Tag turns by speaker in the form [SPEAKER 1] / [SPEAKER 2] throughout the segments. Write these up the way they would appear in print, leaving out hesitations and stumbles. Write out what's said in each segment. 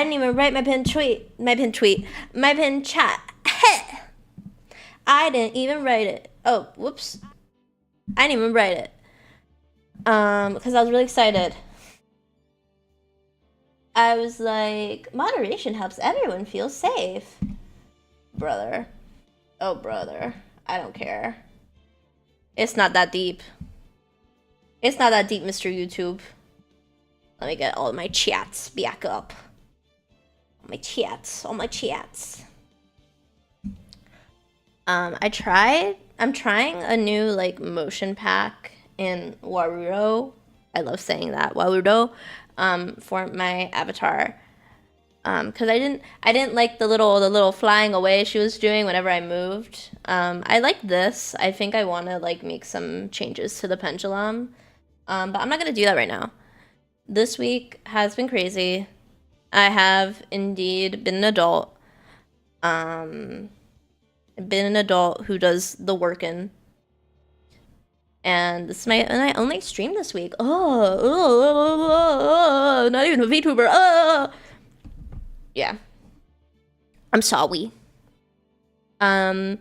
[SPEAKER 1] didn't even write my pinned chat. I didn't even write it. Oh, whoops. I didn't even write it. Because I was really excited. I was like, moderation helps everyone feel safe. Brother. Oh, brother. I don't care. It's not that deep. It's not that deep, Mr. YouTube. Let me get all my chats back up. All my chats. I'm trying a new, like, motion pack in Warudo. I love saying that, Warudo. For my avatar, because I didn't like the little flying away she was doing whenever I moved. I like this. I think I want to like make some changes to the pendulum, but I'm not gonna do that right now. This week has been crazy. I have indeed been an adult. Been an adult who does the workin'. And this is my only stream this week. Not even a VTuber. Yeah. I'm sorry. I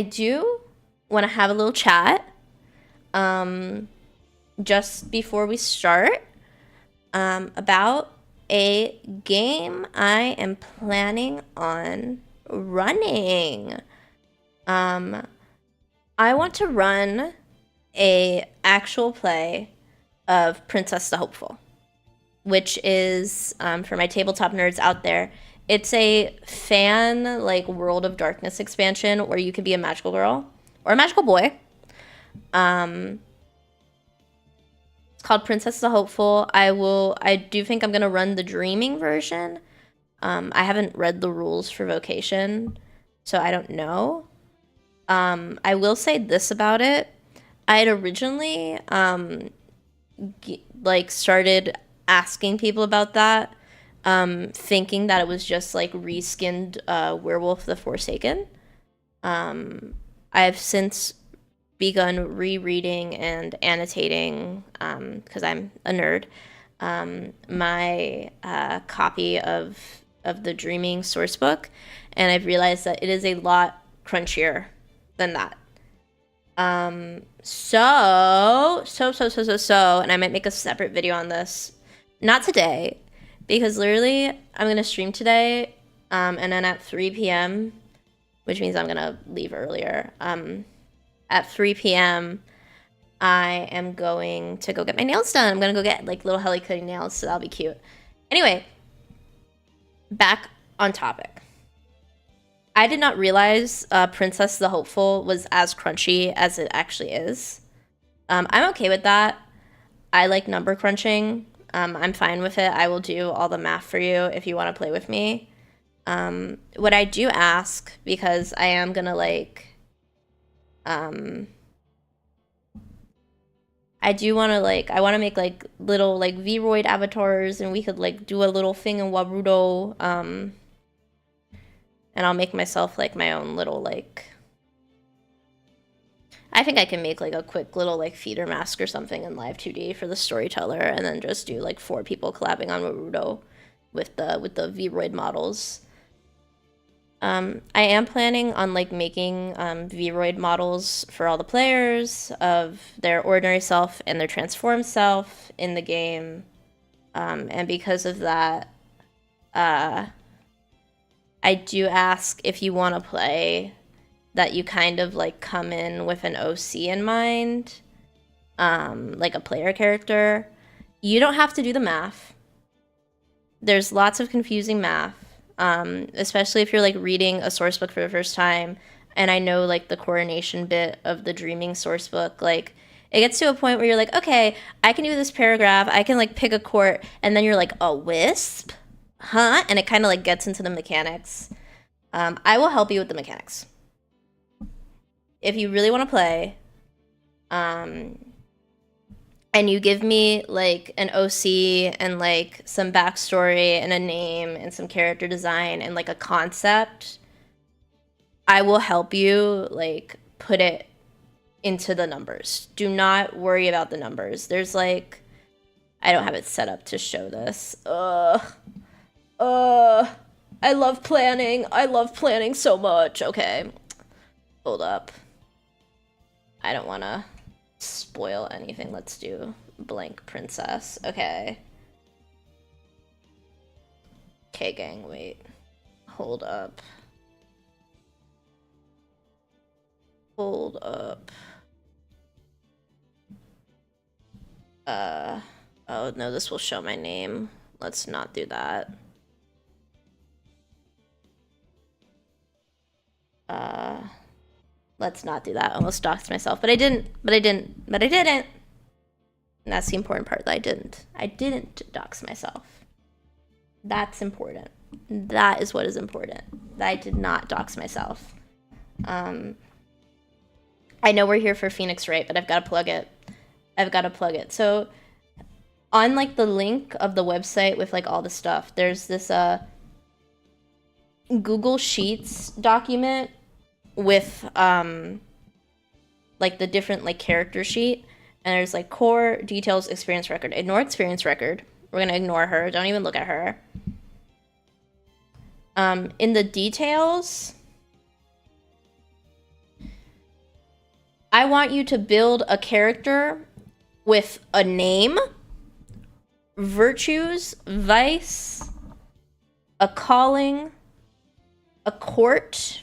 [SPEAKER 1] do want to have a little chat. Just before we start. About a game I am planning on running. I want to run a actual play of Princess the Hopeful, which is, for my tabletop nerds out there, it's a fan, like, World of Darkness expansion where you can be a magical girl or a magical boy. It's called Princess the Hopeful. I do think I'm gonna run the dreaming version. I haven't read the rules for Vocation, so I don't know. I will say this about it. I had originally, like, started asking people about that, thinking that it was just, like, reskinned Werewolf the Forsaken. I've since begun rereading and annotating, because I'm a nerd, my copy of the Dreaming sourcebook, and I've realized that it is a lot crunchier than that. So, and I might make a separate video on this. Not today, because literally I'm gonna stream today, and then at 3 p.m., which means I'm gonna leave earlier. At 3 p.m., I am going to go get my nails done. I'm gonna go get like little Helly Kitty nails, so that'll be cute. Anyway, back on topic. I did not realize Princess the Hopeful was as crunchy as it actually is. I'm okay with that. I like number crunching. I'm fine with it. I will do all the math for you if you want to play with me. What I do ask, because I am gonna like, I do want to like, I want to make like little like VRoid avatars, and we could like do a little thing in Warudo, and I'll make myself like my own little like, I think I can make like a quick little like feeder mask or something in Live 2D for the storyteller, and then just do like 4 people collabing on Warudo with the VRoid models. I am planning on like making VRoid models for all the players of their ordinary self and their transformed self in the game, and because of that, I do ask if you want to play that you kind of like come in with an OC in mind, like a player character. You don't have to do the math. There's lots of confusing math, especially if you're like reading a source book for the first time. And I know like the coronation bit of the Dreaming source book, like it gets to a point where you're like, okay, I can do this paragraph, I can like pick a court, and then you're like, a wisp? Huh? And it kind of like gets into the mechanics. I will help you with the mechanics. If you really want to play, and you give me like an OC and like some backstory and a name and some character design and like a concept, I will help you like put it into the numbers. Do not worry about the numbers. There's like, I don't have it set up to show this. Ugh. I love planning. I love planning so much. Okay. Hold up. I don't want to spoil anything. Let's do blank princess. Okay. Okay, gang, wait. Hold up. Hold up. Oh no, this will show my name. Let's not do that. Let's not do that. I almost doxed myself, but I didn't. And that's the important part, that I didn't. I didn't dox myself. That's important. That is what is important. That I did not dox myself. I know we're here for Phoenix Wright, but I've got to plug it. So on like the link of the website with like all the stuff, there's this Google Sheets document with like the different like character sheet, and there's like core, details, experience record. Ignore experience record. We're gonna ignore her. Don't even look at her. In the details, I want you to build a character with a name, virtues, vice, a calling, a court,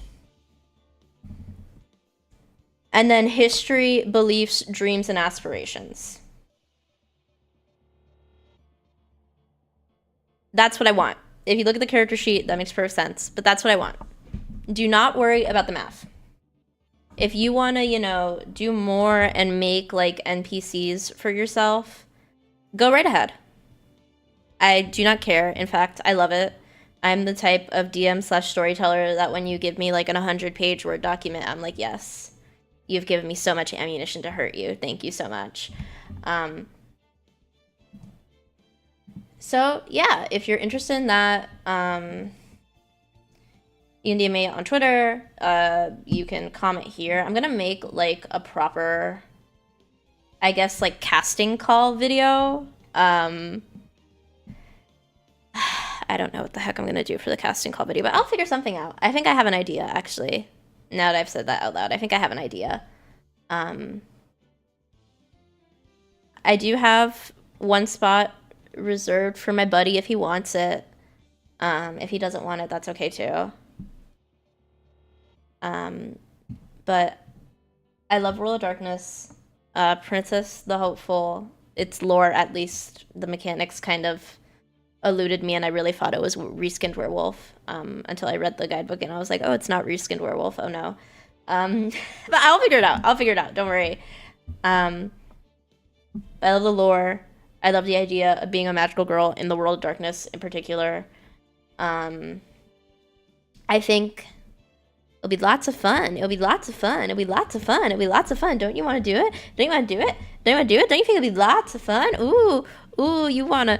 [SPEAKER 1] and then history, beliefs, dreams, and aspirations. That's what I want. If you look at the character sheet, that makes perfect sense, but that's what I want. Do not worry about the math. If you want to, you know, do more and make like NPCs for yourself, go right ahead. I do not care. In fact, I love it. I'm the type of DM/storyteller that when you give me like an 100-page Word document, I'm like, yes, you've given me so much ammunition to hurt you. Thank you so much. So yeah, if you're interested in that, you can DM me on Twitter. You can comment here. I'm gonna make like a proper, I guess, like casting call video. I don't know what the heck I'm gonna do for the casting call video, but I'll figure something out. I think I have an idea, actually. Now that I've said that out loud, I think I have an idea. I do have one spot reserved for my buddy if he wants it. If he doesn't want it, that's okay too. But I love World of Darkness. Princess the Hopeful. Its lore, at least the mechanics, kind of eluded me, and I really thought it was reskinned werewolf until I read the guidebook, and I was like, oh, it's not reskinned werewolf. Oh no. But I'll figure it out. Don't worry. I love the lore. I love the idea of being a magical girl in the World of Darkness in particular. I think it'll be lots of fun. Don't you want to do it? Don't you think it'll be lots of fun? Ooh, you wanna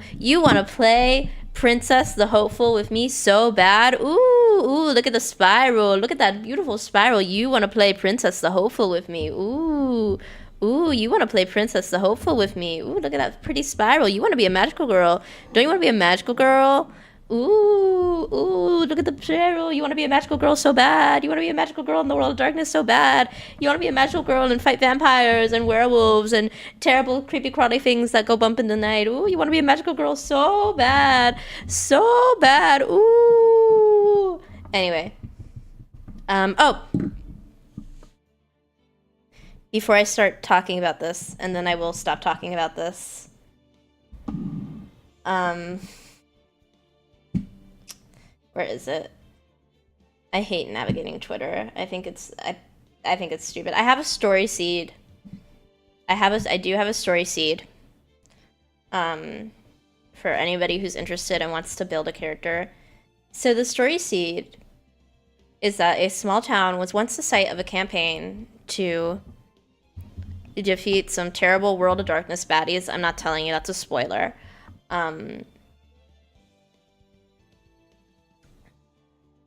[SPEAKER 1] play Princess the Hopeful with me so bad? Ooh, look at the spiral. Look at that beautiful spiral. You wanna play Princess the Hopeful with me? Ooh, you want to play Princess the Hopeful with me? Ooh, look at that pretty spiral. You want to be a magical girl? Don't you want to be a magical girl? Ooh, look at the spiral. You want to be a magical girl so bad. You want to be a magical girl in the World of Darkness so bad. You want to be a magical girl and fight vampires and werewolves and terrible, creepy, crawly things that go bump in the night. Ooh, you want to be a magical girl so bad. So bad. Ooh. Anyway. Before I start talking about this, and then I will stop talking about this. Where is it? I hate navigating Twitter. I think it's stupid. I have a story seed. I do have a story seed. For anybody who's interested and wants to build a character. So the story seed is that a small town was once the site of a campaign to defeat some terrible World of Darkness baddies. I'm not telling you, that's a spoiler.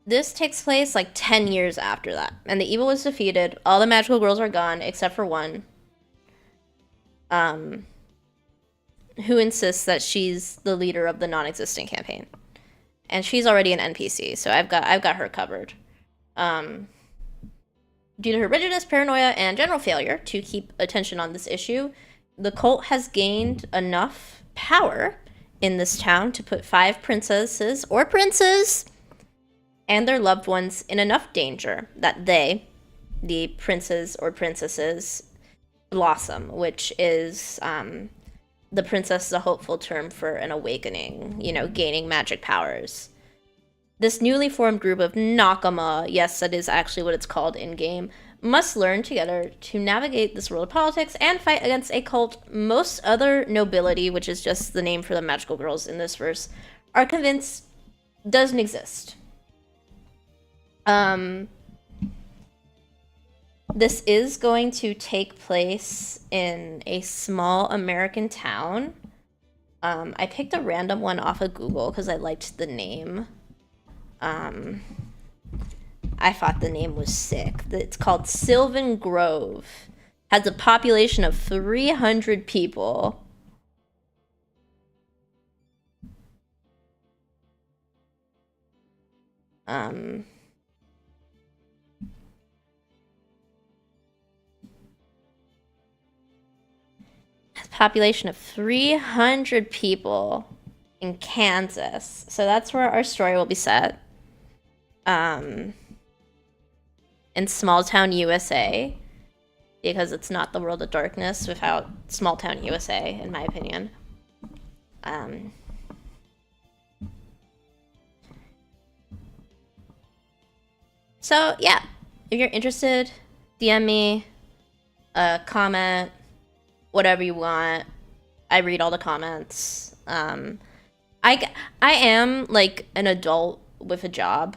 [SPEAKER 1] This takes place like 10 years after that, and the evil was defeated. All the magical girls are gone except for one, who insists that she's the leader of the non-existent campaign. and she's already an NPC, so I've got her covered. Due to her rigidness, paranoia, and general failure to keep attention on this issue, the cult has gained enough power in this town to put 5 princesses or princes and their loved ones in enough danger that they, the princes or princesses, blossom, which is the princess is a hopeful term for an awakening, gaining magic powers. This newly formed group of Nakama, yes, that is actually what it's called in-game, must learn together to navigate this world of politics and fight against a cult most other nobility, which is just the name for the magical girls in this verse, are convinced doesn't exist. This is going to take place in a small American town. I picked a random one off of Google because I liked the name. I thought the name was sick. It's called Sylvan Grove. Has a population of 300 people. Population of 300 people in Kansas. So that's where our story will be set. In small town USA, because it's not the world of darkness without small town USA, in my opinion. So yeah, if you're interested, DM me, comment, whatever you want. I read all the comments. I am like an adult with a job.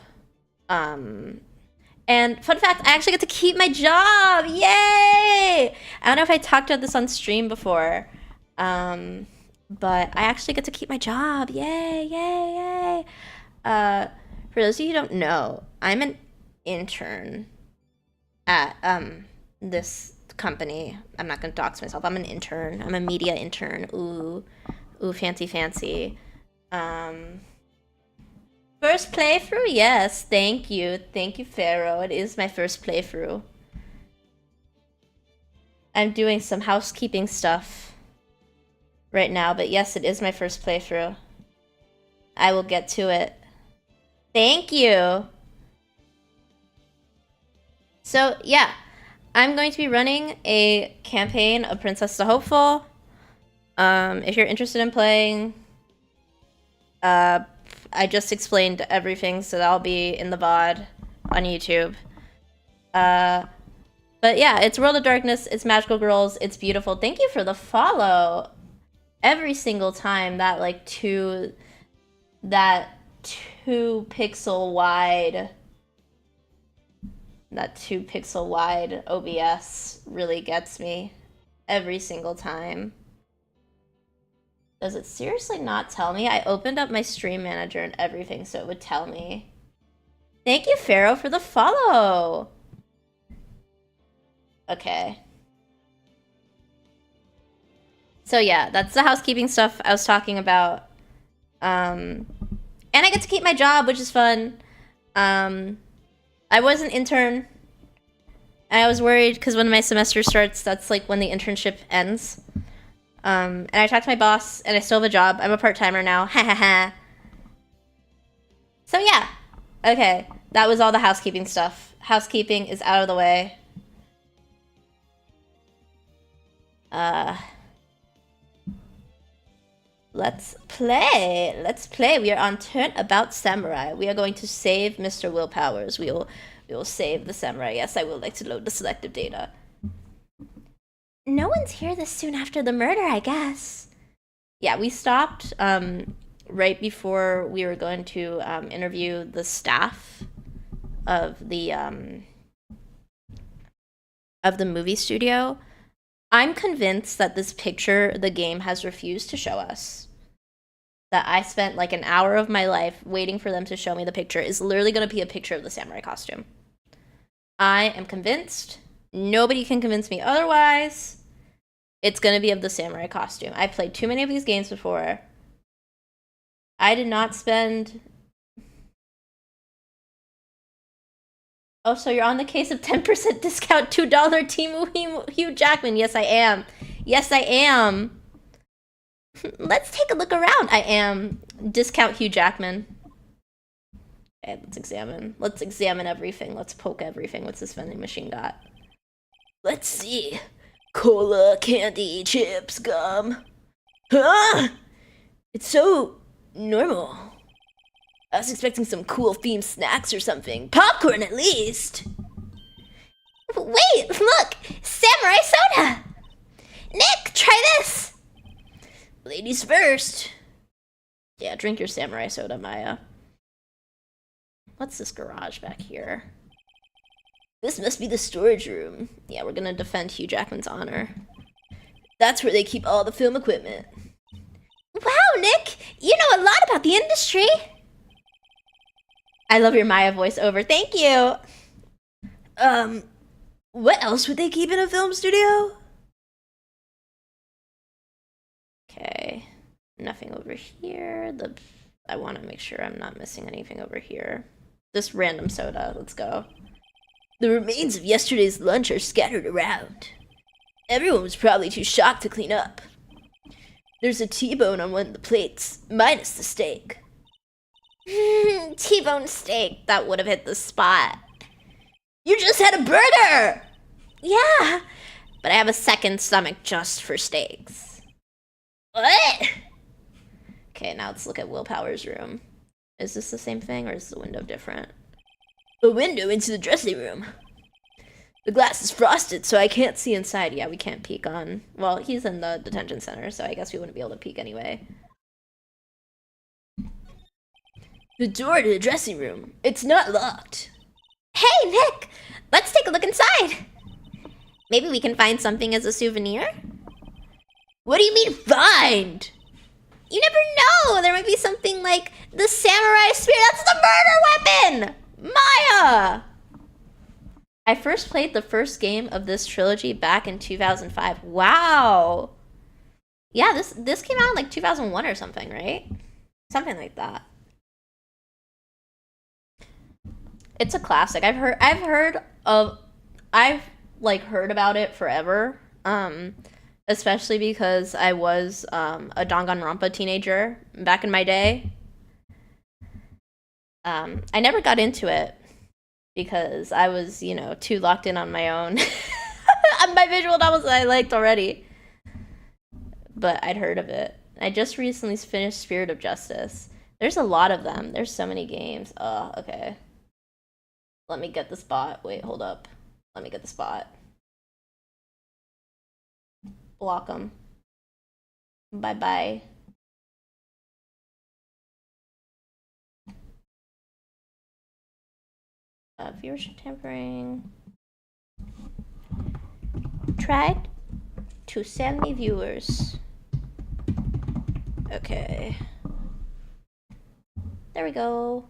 [SPEAKER 1] And fun fact, I actually get to keep my job. Yay! I don't know if I talked about this on stream before. But I actually get to keep my job. Yay, yay, yay. For those of you who don't know, I'm an intern at this company. I'm not gonna dox myself. I'm an intern. I'm a media intern. Ooh, fancy, fancy. First playthrough? Yes, thank you, Pharaoh. It is my first playthrough. I'm doing some housekeeping stuff right now, but yes, it is my first playthrough. I will get to it. Thank you. So yeah, I'm going to be running a campaign of Princess the Hopeful. If you're interested in playing, I just explained everything, so that'll be in the VOD on YouTube. But yeah, it's World of Darkness, it's Magical Girls, it's beautiful. Thank you for the follow. Every single time that 2 pixel wide OBS really gets me every single time. Does it seriously not tell me? I opened up my stream manager and everything so it would tell me. Thank you, Pharaoh, for the follow. Okay. So yeah, that's the housekeeping stuff I was talking about. And I get to keep my job, which is fun. I was an intern. And I was worried because when my semester starts, that's like when the internship ends. And I talked to my boss, and I still have a job. I'm a part-timer now. Ha ha ha. So yeah. Okay. That was all the housekeeping stuff. Housekeeping is out of the way. Let's play. Let's play. We are on Turnabout Samurai. We are going to save Mr. Willpowers. We will save the samurai. Yes, I would like to load the selective data. No one's here this soon after the murder, I guess. Yeah, we stopped right before we were going to interview the staff of the movie studio. I'm convinced that this picture the game has refused to show us, that I spent like an hour of my life waiting for them to show me the picture, is literally going to be a picture of the samurai costume. I am convinced. Nobody can convince me otherwise. It's going to be of the samurai costume. I played too many of these games before. I did not spend Oh, so you're on the case of 10% discount $2 Temu Hugh Jackman. Yes, I am. Yes, I am. Let's take a look around. I am. Discount Hugh Jackman. Okay, let's examine. Let's examine everything. Let's poke everything. What's this vending machine got? Let's see. Cola, candy, chips, gum. Huh? It's so normal. I was expecting some cool themed snacks or something. Popcorn, at least. Wait, look! Samurai soda! Nick, try this! Ladies first. Yeah, drink your samurai soda, Maya. What's this garage back here? This must be the storage room. Yeah, we're gonna defend Hugh Jackman's honor. That's where they keep all the film equipment. Wow, Nick! You know a lot about the industry! I love your Maya voiceover. Thank you! What else would they keep in a film studio? Okay. Nothing over here. I want to make sure I'm not missing anything over here. This random soda. Let's go. The remains of yesterday's lunch are scattered around. Everyone was probably too shocked to clean up. There's a T-bone on one of the plates, minus the steak. T-bone steak. That would have hit the spot. You just had a burger! Yeah, but I have a second stomach just for steaks. What? Okay, now let's look at Willpower's room. Is this the same thing, or is the window different? A window into the dressing room. The glass is frosted, so I can't see inside. Yeah, we can't peek on... Well, he's in the detention center, so I guess we wouldn't be able to peek anyway. The door to the dressing room. It's not locked. Hey, Nick! Let's take a look inside! Maybe we can find something as a souvenir? What do you mean, find? You never know! There might be something like the samurai spear. That's the murder weapon! Maya! I first played the first game of this trilogy back in 2005. Wow! Yeah, this came out in like 2001 or something, right? Something like that. It's a classic. I've heard about it forever. Especially because I was a Danganronpa teenager back in my day. I never got into it because I was, you know, too locked in on my own. On my visual novels that I liked already. But I'd heard of it. I just recently finished Spirit of Justice. There's a lot of them. There's so many games. Oh, okay. Let me get the spot. Wait, hold up. Let me get the spot. Block them. Bye-bye. Viewership tampering. Tried to send me viewers. Okay. There we go.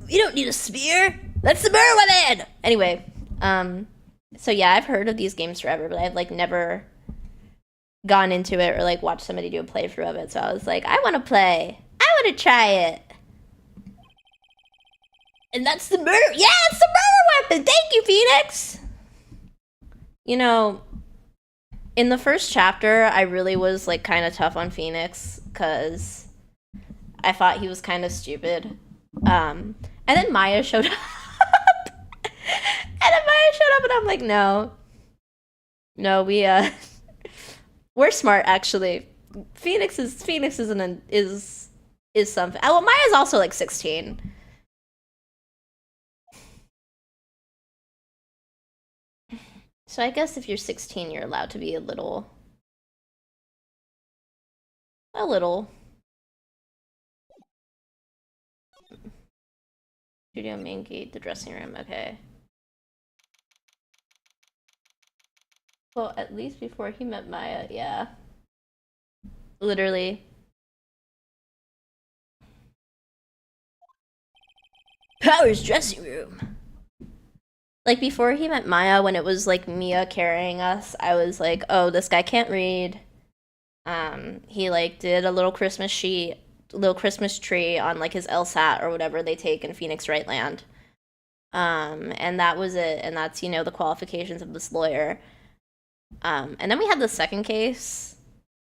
[SPEAKER 1] You don't need a spear. That's the murder weapon. Anyway, so yeah, I've heard of these games forever, but I've like never gone into it or like watched somebody do a playthrough of it. So I was like, I want to play. I want to try it. And that's the murder. Yeah, it's the murder weapon. Thank you, Phoenix. You know, in the first chapter, I really was like kind of tough on Phoenix because I thought he was kind of stupid. And then Maya showed up. And I'm like, no, we're smart actually. Phoenix is something. Oh, well, Maya's also like 16. So I guess if you're 16, you're allowed to be a little. Studio main gate, the dressing room, okay. Well, at least before he met Maya, yeah. Literally. Power's dressing room. Like, before he met Maya, when it was, like, Mia carrying us, I was like, oh, this guy can't read. He like did a little Christmas tree on like his LSAT or whatever they take in Phoenix Wright Land. And that was it. And that's, the qualifications of this lawyer. And then we had the second case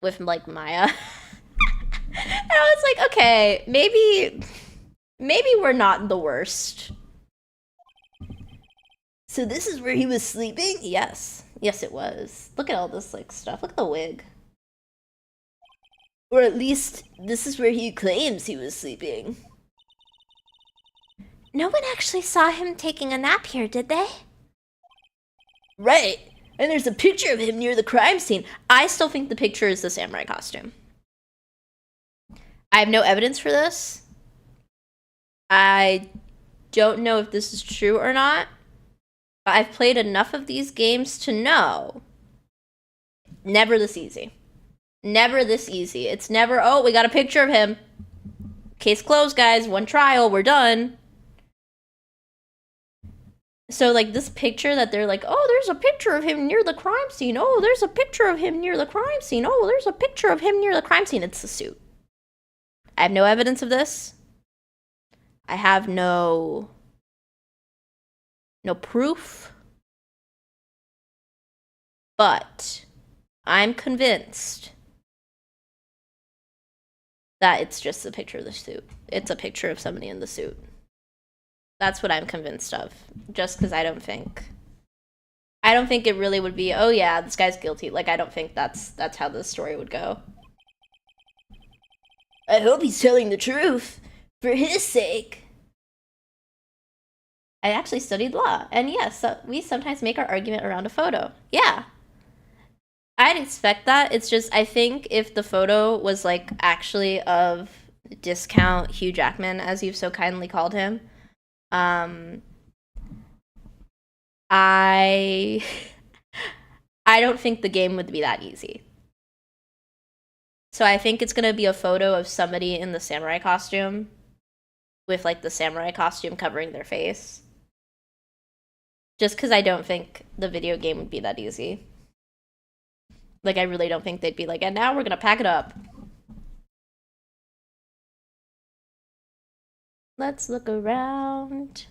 [SPEAKER 1] with like Maya. And I was like, okay, maybe we're not the worst. So this is where he was sleeping? Yes. Yes, it was. Look at all this like stuff. Look at the wig. Or at least this is where he claims he was sleeping. No one actually saw him taking a nap here, did they? Right. And there's a picture of him near the crime scene. I still think the picture is the samurai costume. I have no evidence for this. I don't know if this is true or not. But I've played enough of these games to know. Never this easy. Never this easy. It's never, oh, we got a picture of him. Case closed, guys. One trial. We're done. So, like, this picture that they're like, oh, there's a picture of him near the crime scene. Oh, there's a picture of him near the crime scene. Oh, there's a picture of him near the crime scene. It's the suit. I have no evidence of this. I have no proof. But I'm convinced that it's just a picture of the suit. It's a picture of somebody in the suit. That's what I'm convinced of. Just because I don't think it really would be, oh yeah, this guy's guilty. Like, I don't think that's how the story would go. I hope he's telling the truth. For his sake. I actually studied law. And yes, we sometimes make our argument around a photo. Yeah. I'd expect that. It's just, I think if the photo was, like, actually of discount Hugh Jackman, as you've so kindly called him, I don't think the game would be that easy. So I think it's gonna be a photo of somebody in the samurai costume with, like, the samurai costume covering their face. Just because I don't think the video game would be that easy. Like, I really don't think they'd be like, and now we're gonna pack it up. Let's look around.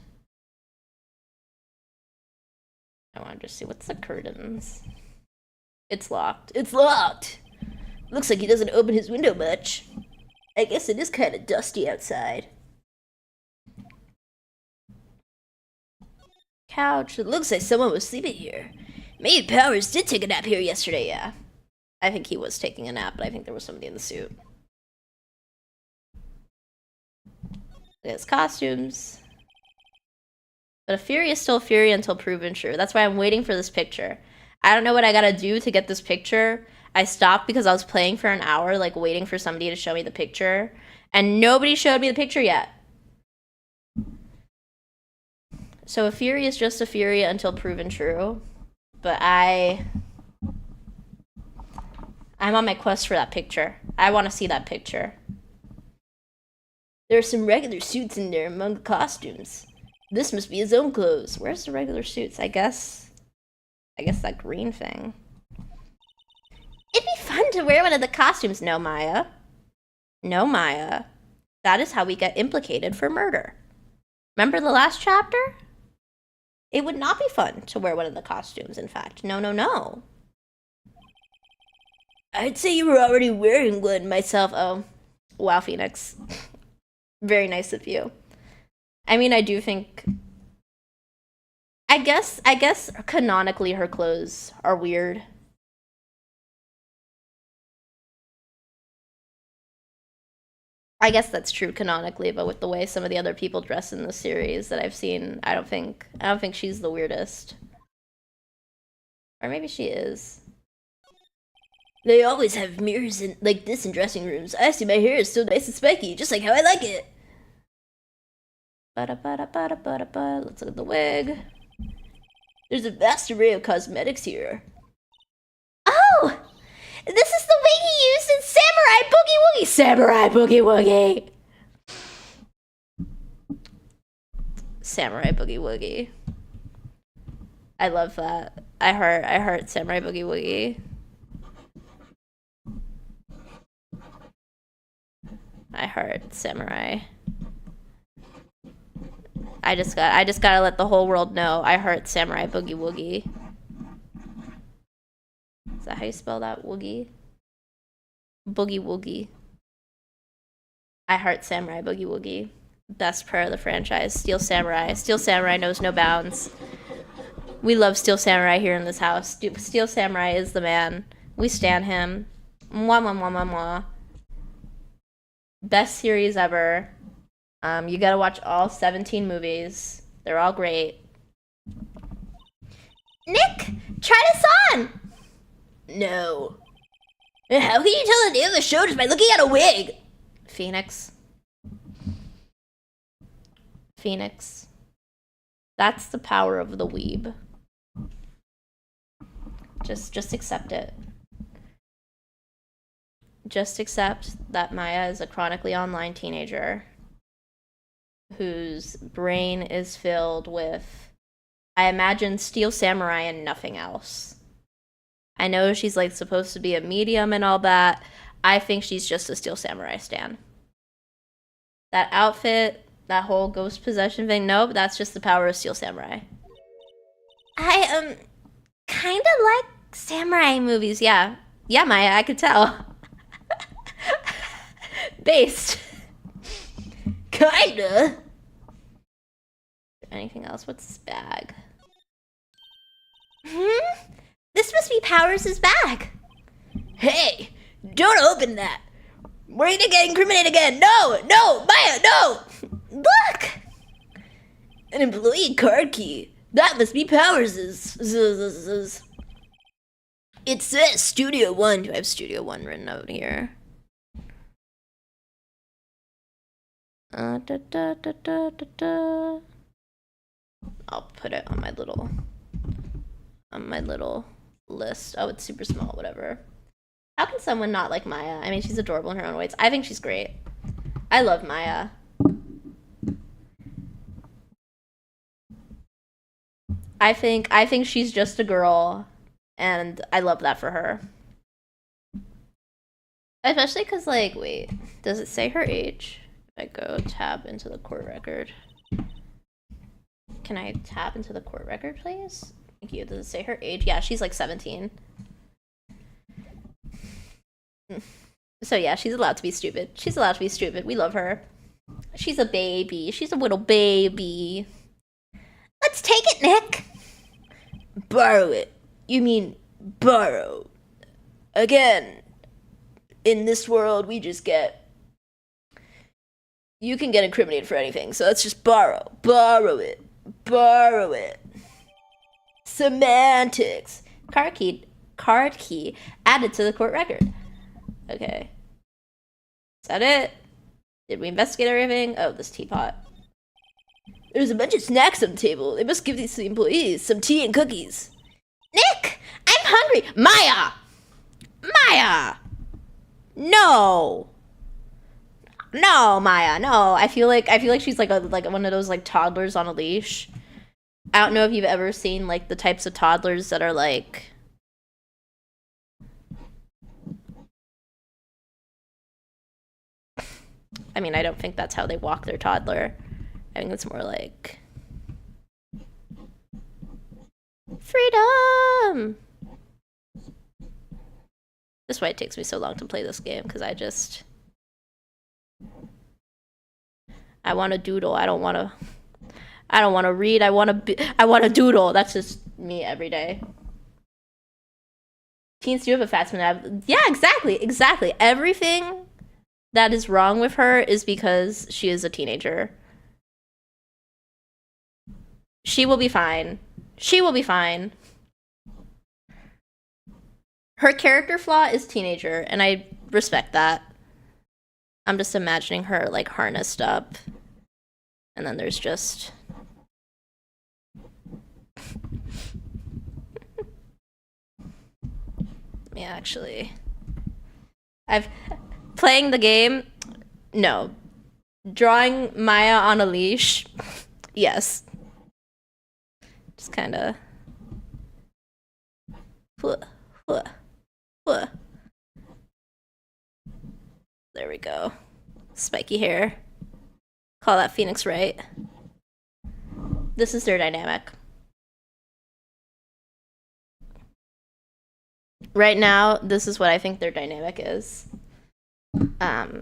[SPEAKER 1] I want to just see what's the curtains. It's locked. It's locked! Looks like he doesn't open his window much. I guess it is kind of dusty outside. Couch. It looks like someone was sleeping here. Maybe Powers did take a nap here yesterday, yeah. I think he was taking a nap, but I think there was somebody in the suit. Look at his costumes. But a Fury is still a Fury until proven true. That's why I'm waiting for this picture. I don't know what I gotta do to get this picture. I stopped because I was playing for an hour, like, waiting for somebody to show me the picture. And nobody showed me the picture yet. So a Fury is just a Fury until proven true. But I'm on my quest for that picture. I want to see that picture. There are some regular suits in there among the costumes. This must be his own clothes. Where's the regular suits? I guess that green thing. It'd be fun to wear one of the costumes. No, Maya. No, Maya. That is how we get implicated for murder. Remember the last chapter? It would not be fun to wear one of the costumes, in fact. No, no, no. I'd say you were already wearing one myself. Oh, wow, Phoenix. Very nice of you. I mean, I do think... I guess canonically her clothes are weird. I guess that's true canonically, but with the way some of the other people dress in the series that I've seen, I don't think she's the weirdest. Or maybe she is. They always have mirrors like this in dressing rooms. I see my hair is so nice and spiky, just like how I like it. Ba-da-ba-da-ba-da-ba-da-ba. Let's look at the wig. There's a vast array of cosmetics here. Oh! This is the wig he used in Samurai Boogie Woogie! Samurai Boogie Woogie! Samurai Boogie Woogie. I love that. I heart Samurai Boogie Woogie. I heart samurai. I just gotta let the whole world know I heart samurai boogie woogie. Is that how you spell that? Woogie? Boogie woogie. I heart samurai boogie woogie. Best prayer of the franchise. Steel Samurai. Steel Samurai knows no bounds. We love Steel Samurai here in this house. Steel Samurai is the man. We stan him. Mwah, mwah, mwah, mwah, mwah. Best series ever. You gotta watch all 17 movies. They're all great. Nick, try this on! No. How can you tell the name of the show just by looking at a wig? Phoenix. Phoenix. That's the power of the weeb. Just accept it. Just accept that Maya is a chronically online teenager whose brain is filled with, I imagine, Steel Samurai and nothing else. I know she's like supposed to be a medium and all that. I think she's just a Steel Samurai stan. That outfit, that whole ghost possession thing, nope, that's just the power of Steel Samurai. I kind of like samurai movies, yeah. Yeah, Maya, I could tell. Based. Kinda. Anything else? What's this bag? This must be Powers' bag. Hey, don't open that. We're gonna get incriminated again. No, Maya, no. Look. An employee card key. That must be Powers'. It says Studio One. Do I have Studio One written out here? I'll put it on my little list. Oh, it's super small, whatever. How can someone not like Maya? I mean, she's adorable in her own ways. I think she's great. I love Maya. I think she's just a girl, and I love that for her. Especially because, like, wait, does it say her age? If I go tab into the court record. Can I tab into the court record, please? Thank you. Does it say her age? Yeah, she's like 17. So yeah, she's allowed to be stupid. She's allowed to be stupid. We love her. She's a baby. She's a little baby. Let's take it, Nick. Borrow it. You mean borrow. Again, in this world, we just get... You can get incriminated for anything, so let's just borrow. Borrow it. Borrow it. Semantics. Card key added to the court record. Okay. Is that it? Did we investigate everything? Oh, this teapot. There's a bunch of snacks on the table. They must give these to the employees. Some tea and cookies. Nick! I'm hungry! Maya! Maya! No! No, Maya, no. I feel like she's like one of those like toddlers on a leash. I don't know if you've ever seen like the types of toddlers that are like... I mean, I don't think that's how they walk their toddler. I think it's more like... Freedom! That's why it takes me so long to play this game, because I want to doodle. I don't want to read. I want to doodle. That's just me every day. Teens do have a fast minute. Yeah, exactly. Everything that is wrong with her is because she is a teenager. She will be fine. She will be fine. Her character flaw is teenager, and I respect that. I'm just imagining her, like, harnessed up. And then there's just... Yeah, actually... Playing the game? No. Drawing Maya on a leash? Yes. Just kinda... There we go. Spiky hair. Call that Phoenix Wright. This is their dynamic. Right now, this is what I think their dynamic is. I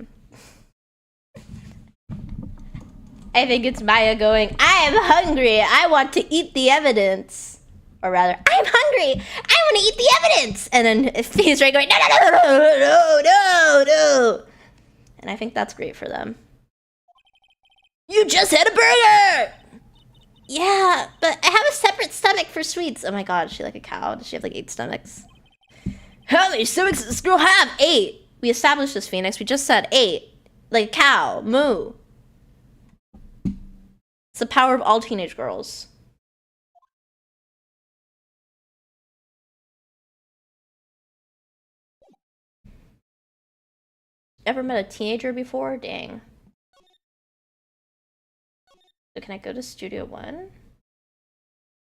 [SPEAKER 1] think it's Maya going, I am hungry. I want to eat the evidence. Or rather, I'm hungry. I want to eat the evidence. And then Phoenix Wright going, no, no, no, no, no, no, no, no. And I think that's great for them. You just had a burger! Yeah, but I have a separate stomach for sweets. Oh my god, is she like a cow? Does she have like 8 stomachs? How many stomachs does this girl have? 8. We established this, Phoenix. We just said 8. Like a cow. Moo. It's the power of all teenage girls. Ever met a teenager before? Dang. So can I go to Studio 1?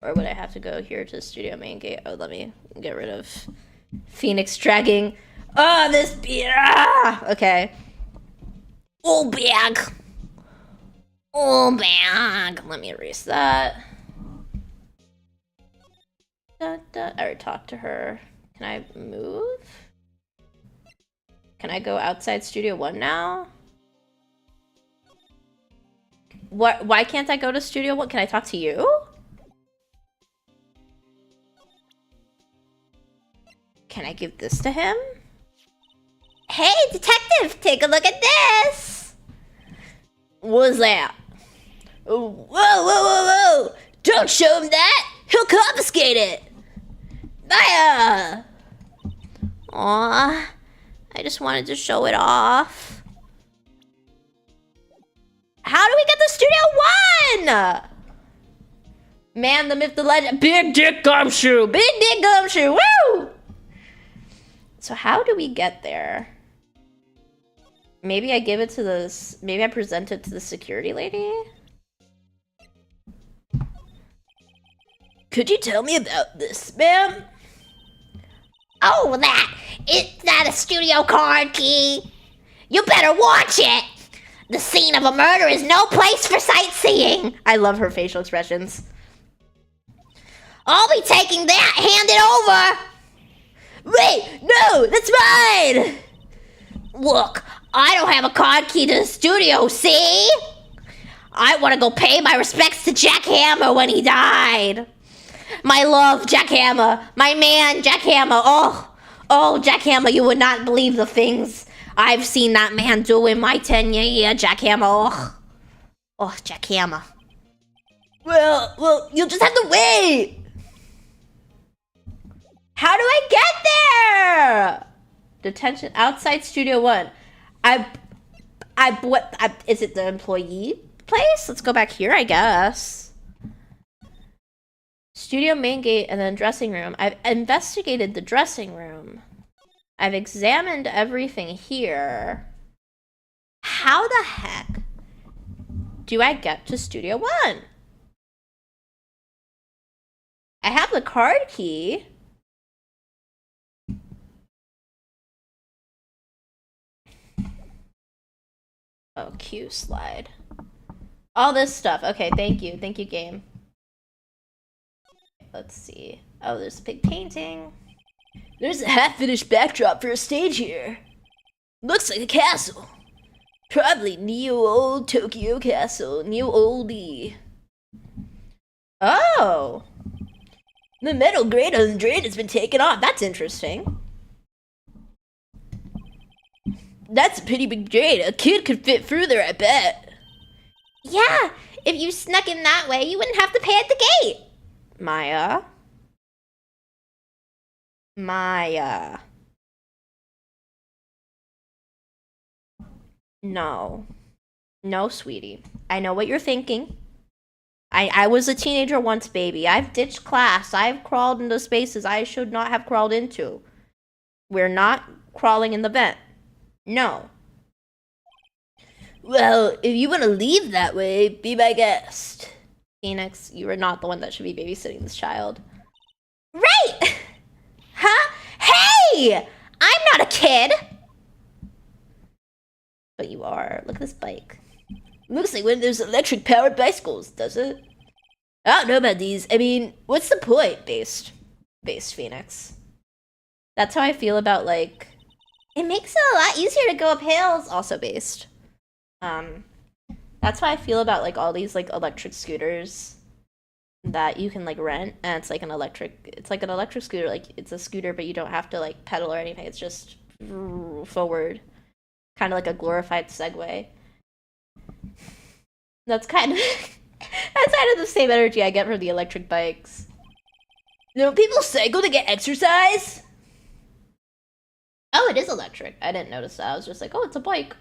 [SPEAKER 1] Or would I have to go here to Studio Main Gate? Oh, let me get rid of Phoenix dragging. Oh, this beer! Ah! Okay. Oh, bag! Oh, bag! Let me erase that. I already talked to her. Can I move? Can I go outside Studio 1 now? What? Why can't I go to Studio 1? Can I talk to you? Can I give this to him? Hey, detective! Take a look at this! What's that? Whoa, whoa, whoa, whoa! Don't show him that! He'll confiscate it! Maya! Aw, I just wanted to show it off. How do we get to Studio 1? Man, the myth, the legend. Big dick gumshoe! Big dick gumshoe! Woo! So how do we get there? Maybe I give it to this. Maybe I present it to the security lady? Could you tell me about this, ma'am? Oh, it's not a studio card key. You better watch it. The scene of a murder is no place for sightseeing. I love her facial expressions. I'll be taking that. Hand it over. Wait, no, that's mine. Look, I don't have a card key to the studio, see? I want to go pay my respects to Jack Hammer when he died. My love, Jack Hammer. My man, Jack Hammer. Oh, Jack Hammer, you would not believe the things I've seen that man do in my tenure here, Jack Hammer. Oh, Jack Hammer. Well, you'll just have to wait. How do I get there? Detention outside Studio 1. Is it the employee place? Let's go back here, I guess. Studio main gate and then dressing room. I've investigated the dressing room. I've examined everything here. How the heck do I get to Studio 1? I have the card key. Oh, Q slide. All this stuff. Okay, thank you. Thank you, game. Let's see. Oh, there's a big painting. There's a half-finished backdrop for a stage here. Looks like a castle. Probably Neo-Old Tokyo Castle. Neo-Oldie. Oh! The metal grate on the drain has been taken off. That's interesting. That's a pretty big drain. A kid could fit through there, I bet. Yeah, if you snuck in that way, you wouldn't have to pay at the gate. Maya. No. No, sweetie. I know what you're thinking. I was a teenager once, baby. I've ditched class. I've crawled into spaces I should not have crawled into. We're not crawling in the vent. No. Well, if you want to leave that way, be my guest. Phoenix, you are not the one that should be babysitting this child. Right! Huh? Hey! I'm not a kid! but you are. Look at this bike. Looks like one of those electric-powered bicycles, does it? I don't know about these. I mean, what's the point, Based Phoenix? That's how I feel about, like... It makes it a lot easier to go up hills, also Based. That's how I feel about, like, all these, like, electric scooters that you can, like, rent. And it's like an electric scooter. Like, it's a scooter, but you don't have to, like, pedal or anything. It's just forward. Kind of like a glorified Segway. That's kind of the same energy I get from the electric bikes. You know, people cycle to get exercise. Oh, it is electric. I didn't notice that. I was just like, oh, it's a bike.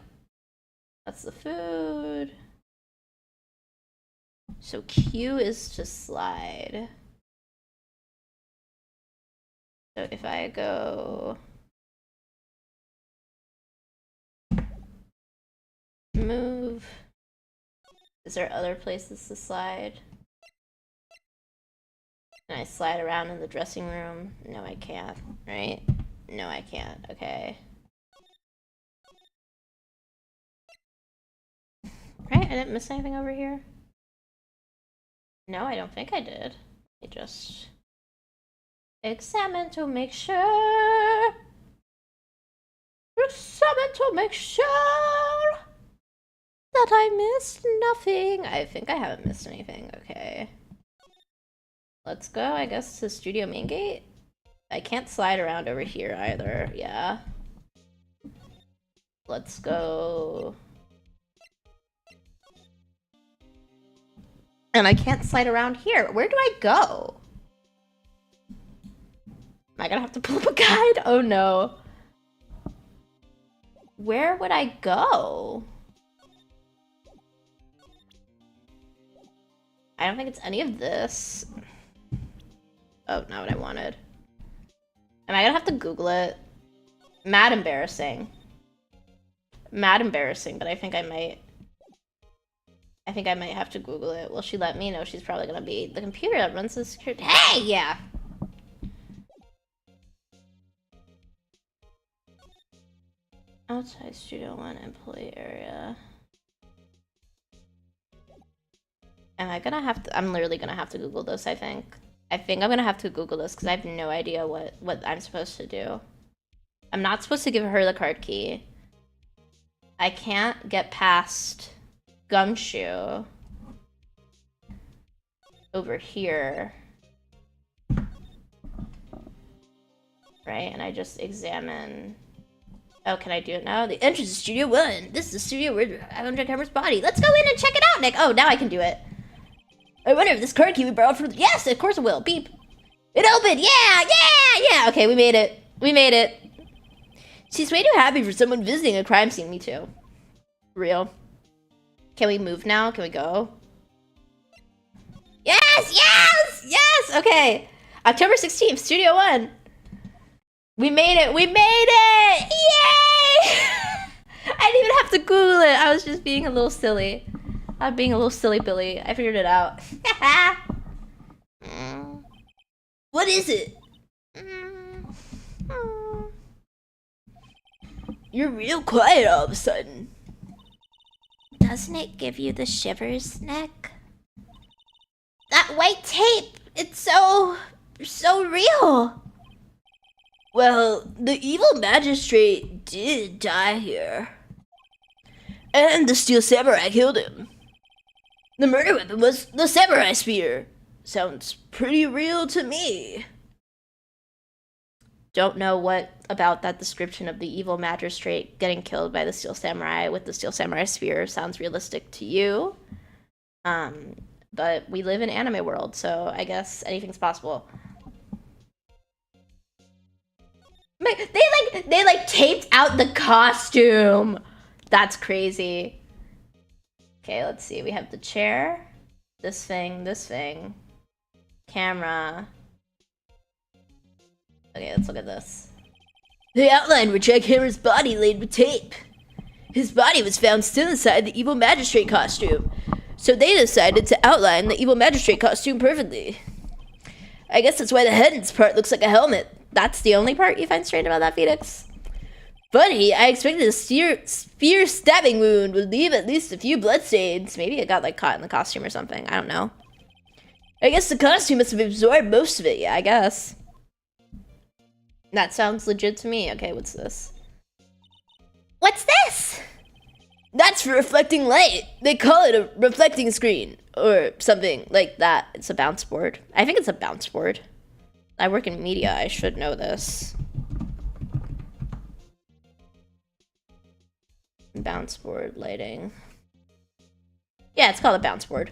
[SPEAKER 1] That's the food. So Q is to slide. So if I go... Move. Is there other places to slide? Can I slide around in the dressing room? No, I can't, right? No, I can't. Okay. Right? I didn't miss anything over here? No, I don't think I did. I just examine to make sure. Examine to make sure that I missed nothing. I think I haven't missed anything. Okay. Let's go, I guess, to studio main gate. I can't slide around over here either. Yeah. Let's go. And I can't slide around here. Where do I go? Am I gonna have to pull up a guide? Oh no. Where would I go? I don't think it's any of this. Oh, not what I wanted. Am I gonna have to Google it? Mad embarrassing. Mad embarrassing, but I think I might have to Google it. Will she let me? No, she's probably gonna be the computer that runs the security. Hey, yeah! Outside Studio 1 employee area. Am I gonna have to? I'm literally gonna have to Google this, I think. I'm gonna have to Google this because I have no idea what I'm supposed to do. I'm not supposed to give her the card key. I can't get past Gumshoe over here. Right, and I just examine. Oh, can I do it now? The entrance to Studio 1. This is the studio where Avenger Cameron's body. Let's go in and check it out, Nick. Oh, now I can do it. I wonder if this card key we borrowed from... Yes, of course it will. Beep. It opened. Yeah. Okay, we made it. She's way too happy for someone visiting a crime scene. Me too. Real. Can we move now? Can we go? Yes! Okay. October 16th, Studio 1. We made it! Yay! I didn't even have to Google it. I was just being a little silly. I'm being a little silly Billy. I figured it out. What is it? You're real quiet all of a sudden. Doesn't it give you the shivers, Nick? That white tape! It's so real! Well, the evil magistrate did die here. And the steel samurai killed him. The murder weapon was the samurai spear. Sounds pretty real to me. Don't know what about that description of the evil magistrate getting killed by the steel samurai with the steel samurai spear sounds realistic to you. But we live in anime world, so I guess anything's possible. They taped out the costume. That's crazy. Okay, let's see. We have the chair, this thing, camera. Okay, let's look at this. They outlined where Jack Hammer's body laid with tape. His body was found still inside the evil magistrate costume, so they decided to outline the evil magistrate costume perfectly. I guess that's why the head's part looks like a helmet. That's the only part you find strange about that, Phoenix? Funny, I expected a spear stabbing wound would leave at least a few bloodstains. Maybe it got like caught in the costume or something. I don't know. I guess the costume must have absorbed most of it. Yeah, I guess. That sounds legit to me. Okay, what's this? What's this? That's for reflecting light. They call it a reflecting screen or something like that. It's a bounce board. I think it's a bounce board. I work in media. I should know this. Bounce board lighting. Yeah, it's called a bounce board.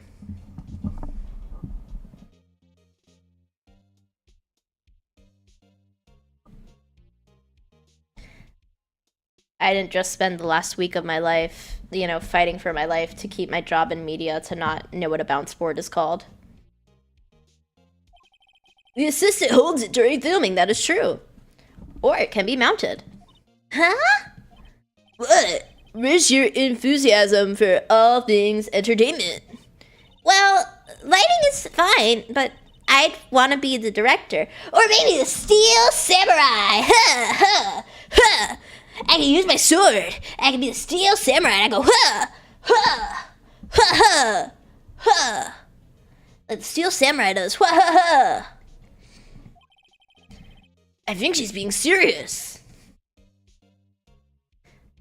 [SPEAKER 1] I didn't just spend the last week of my life, you know, fighting for my life to keep my job in media to not know what a bounce board is called. The assistant holds it during filming, that is true. Or it can be mounted. Huh? What? Where's your enthusiasm for all things entertainment? Well, lighting is fine, but I'd want to be the director. Or maybe the Steel Samurai! Huh, huh, huh! I can use my sword. I can be the Steel Samurai and I go, huh, huh, huh, huh, huh. Like the Steel Samurai does, huh, huh, huh. I think she's being serious.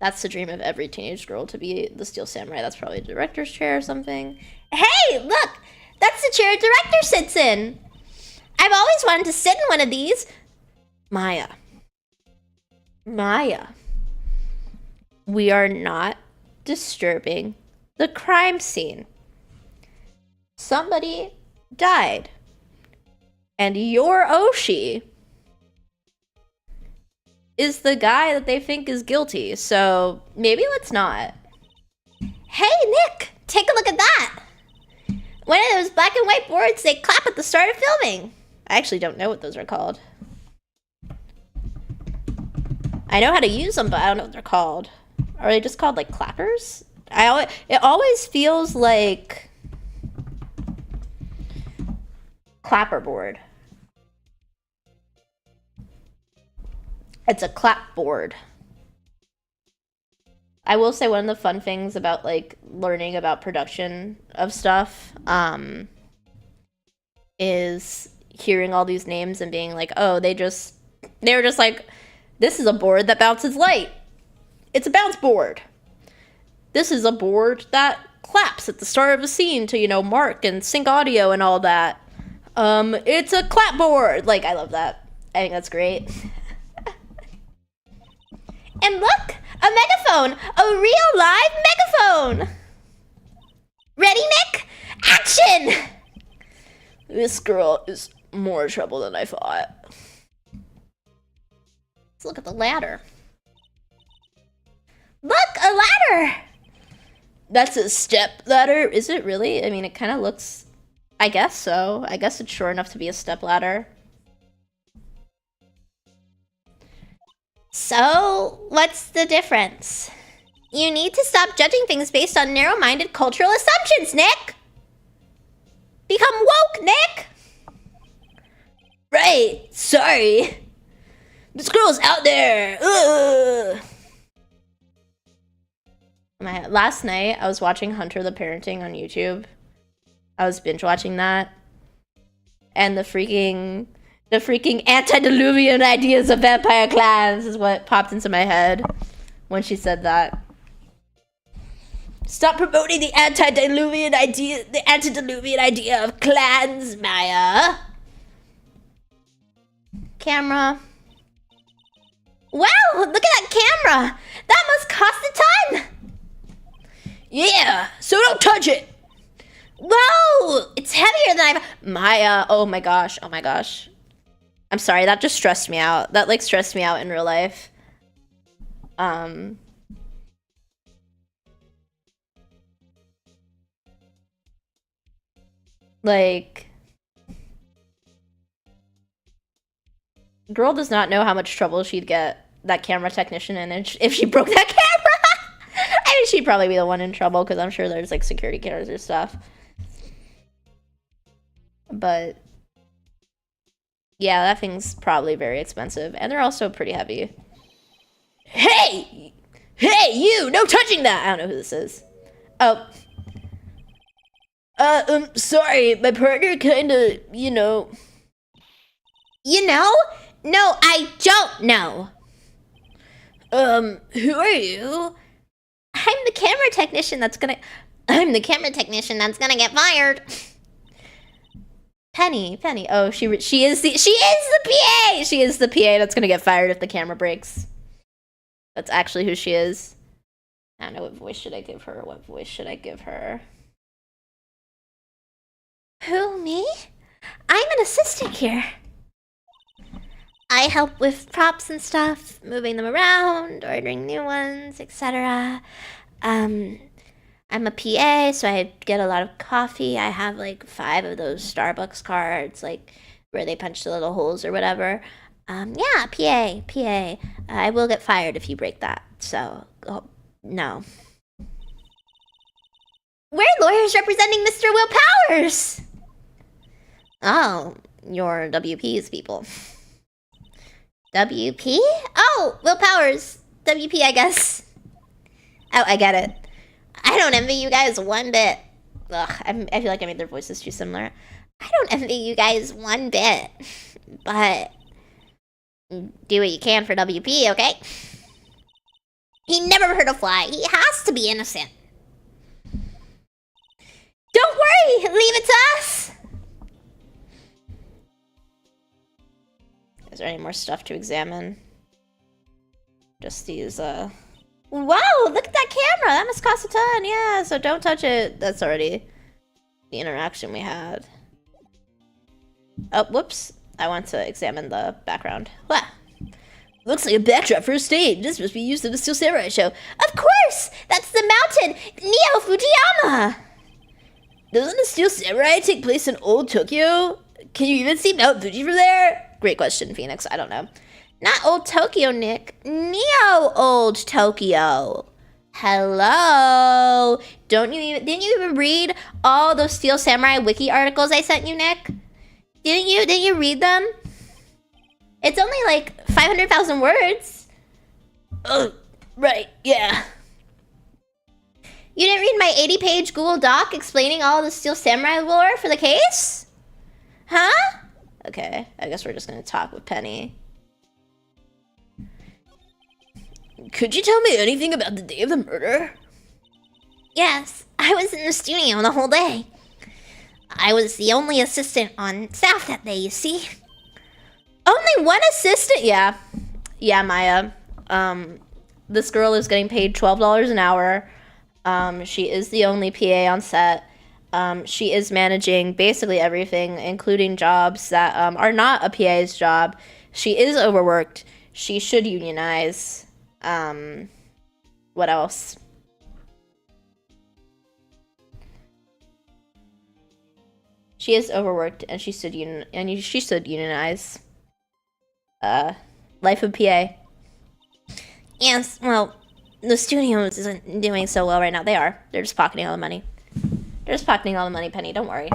[SPEAKER 1] That's the dream of every teenage girl, to be the Steel Samurai. That's probably a director's chair or something. Hey, look! That's the chair a director sits in. I've always wanted to sit in one of these. Maya. We are not disturbing the crime scene. Somebody died. And your Oshi is the guy that they think is guilty, so maybe let's not. Hey, Nick! Take a look at that! One of those black and white boards they clap at the start of filming. I actually don't know what those are called. I know how to use them, but I don't know what they're called. Are they just called, like, clappers? It always feels like clapperboard. It's a clapboard. I will say one of the fun things about, like, learning about production of stuff, is hearing all these names and being like, oh, they were just like, this is a board that bounces light. It's a bounce board. This is a board that claps at the start of a scene to, you know, mark and sync audio and all that. It's a clapboard. Like, I love that. I think that's great. And look, a megaphone, a real live megaphone. Ready, Nick? Action! This girl is more trouble than I thought. Let's look at the ladder. Look, a ladder! That's a step ladder, is it really? I mean, it kind of looks, I guess so. I guess it's sure enough to be a step ladder. So, what's the difference? You need to stop judging things based on narrow-minded cultural assumptions, Nick! Become woke, Nick! Right, sorry. This girl's out there! Ugh. Last night, I was watching Hunter the Parenting on YouTube. I was binge-watching that. And the freaking antediluvian ideas of vampire clans is what popped into my head when she said that. Stop promoting the antediluvian idea of clans, Maya. Camera. Wow, look at that camera. That must cost a ton. Yeah, so don't touch it. Whoa, it's heavier than Maya, oh my gosh. I'm sorry, that just stressed me out. That, like, stressed me out in real life. Like, girl does not know how much trouble she'd get that camera technician in if she broke that camera. I mean, she'd probably be the one in trouble because I'm sure there's, like, security cameras or stuff. But yeah, that thing's probably very expensive, and they're also pretty heavy. Hey! Hey, you! No touching that! I don't know who this is. Oh. Sorry, my partner kinda, you know. You know? No, I don't know. Who are you? I'm the camera technician that's gonna get fired. Penny. Oh, she is the PA. She is the PA that's gonna get fired if the camera breaks. That's actually who she is. I don't know, what voice should I give her? Who, me? I'm an assistant here. I help with props and stuff, moving them around, ordering new ones, etc. I'm a PA, so I get a lot of coffee. I have like 5 of those Starbucks cards, like where they punch the little holes or whatever. Yeah, PA. I will get fired if you break that. So, no. We're lawyers representing Mr. Will Powers. Oh, you're WP's people. WP? Oh, Will Powers. WP, I guess. Oh, I get it. I don't envy you guys one bit. Ugh, I feel like I made their voices too similar. I don't envy you guys one bit. But do what you can for WP, okay? He never hurt a fly. He has to be innocent. Don't worry! Leave it to us! Is there any more stuff to examine? Just these, Wow! Look at that camera! That must cost a ton! Yeah, so don't touch it. That's already the interaction we had. Oh, whoops. I want to examine the background. Wow. Looks like a backdrop for a stage. This must be used in the Steel Samurai show. Of course! That's the mountain! Neo Fujiyama! Doesn't the Steel Samurai take place in old Tokyo? Can you even see Mount Fuji from there? Great question, Phoenix. I don't know. Not old Tokyo, Nick. Neo old Tokyo. Hello. Didn't you even read all those Steel Samurai wiki articles I sent you, Nick? Didn't you read them? It's only like 500,000 words. Oh, right, yeah. You didn't read my 80-page Google Doc explaining all the Steel Samurai lore for the case? Huh? Okay, I guess we're just gonna talk with Penny. Could you tell me anything about the day of the murder? Yes, I was in the studio the whole day. I was the only assistant on staff that day, you see. Only one assistant? Yeah, Maya. This girl is getting paid $12 an hour. She is the only PA on set. She is managing basically everything, including jobs that are not a PA's job. She is overworked. She should unionize. What else? She is overworked, and she should unionize. Life of PA. Yes, well, the studio isn't doing so well right now. They're just pocketing all the money. Penny. Don't worry.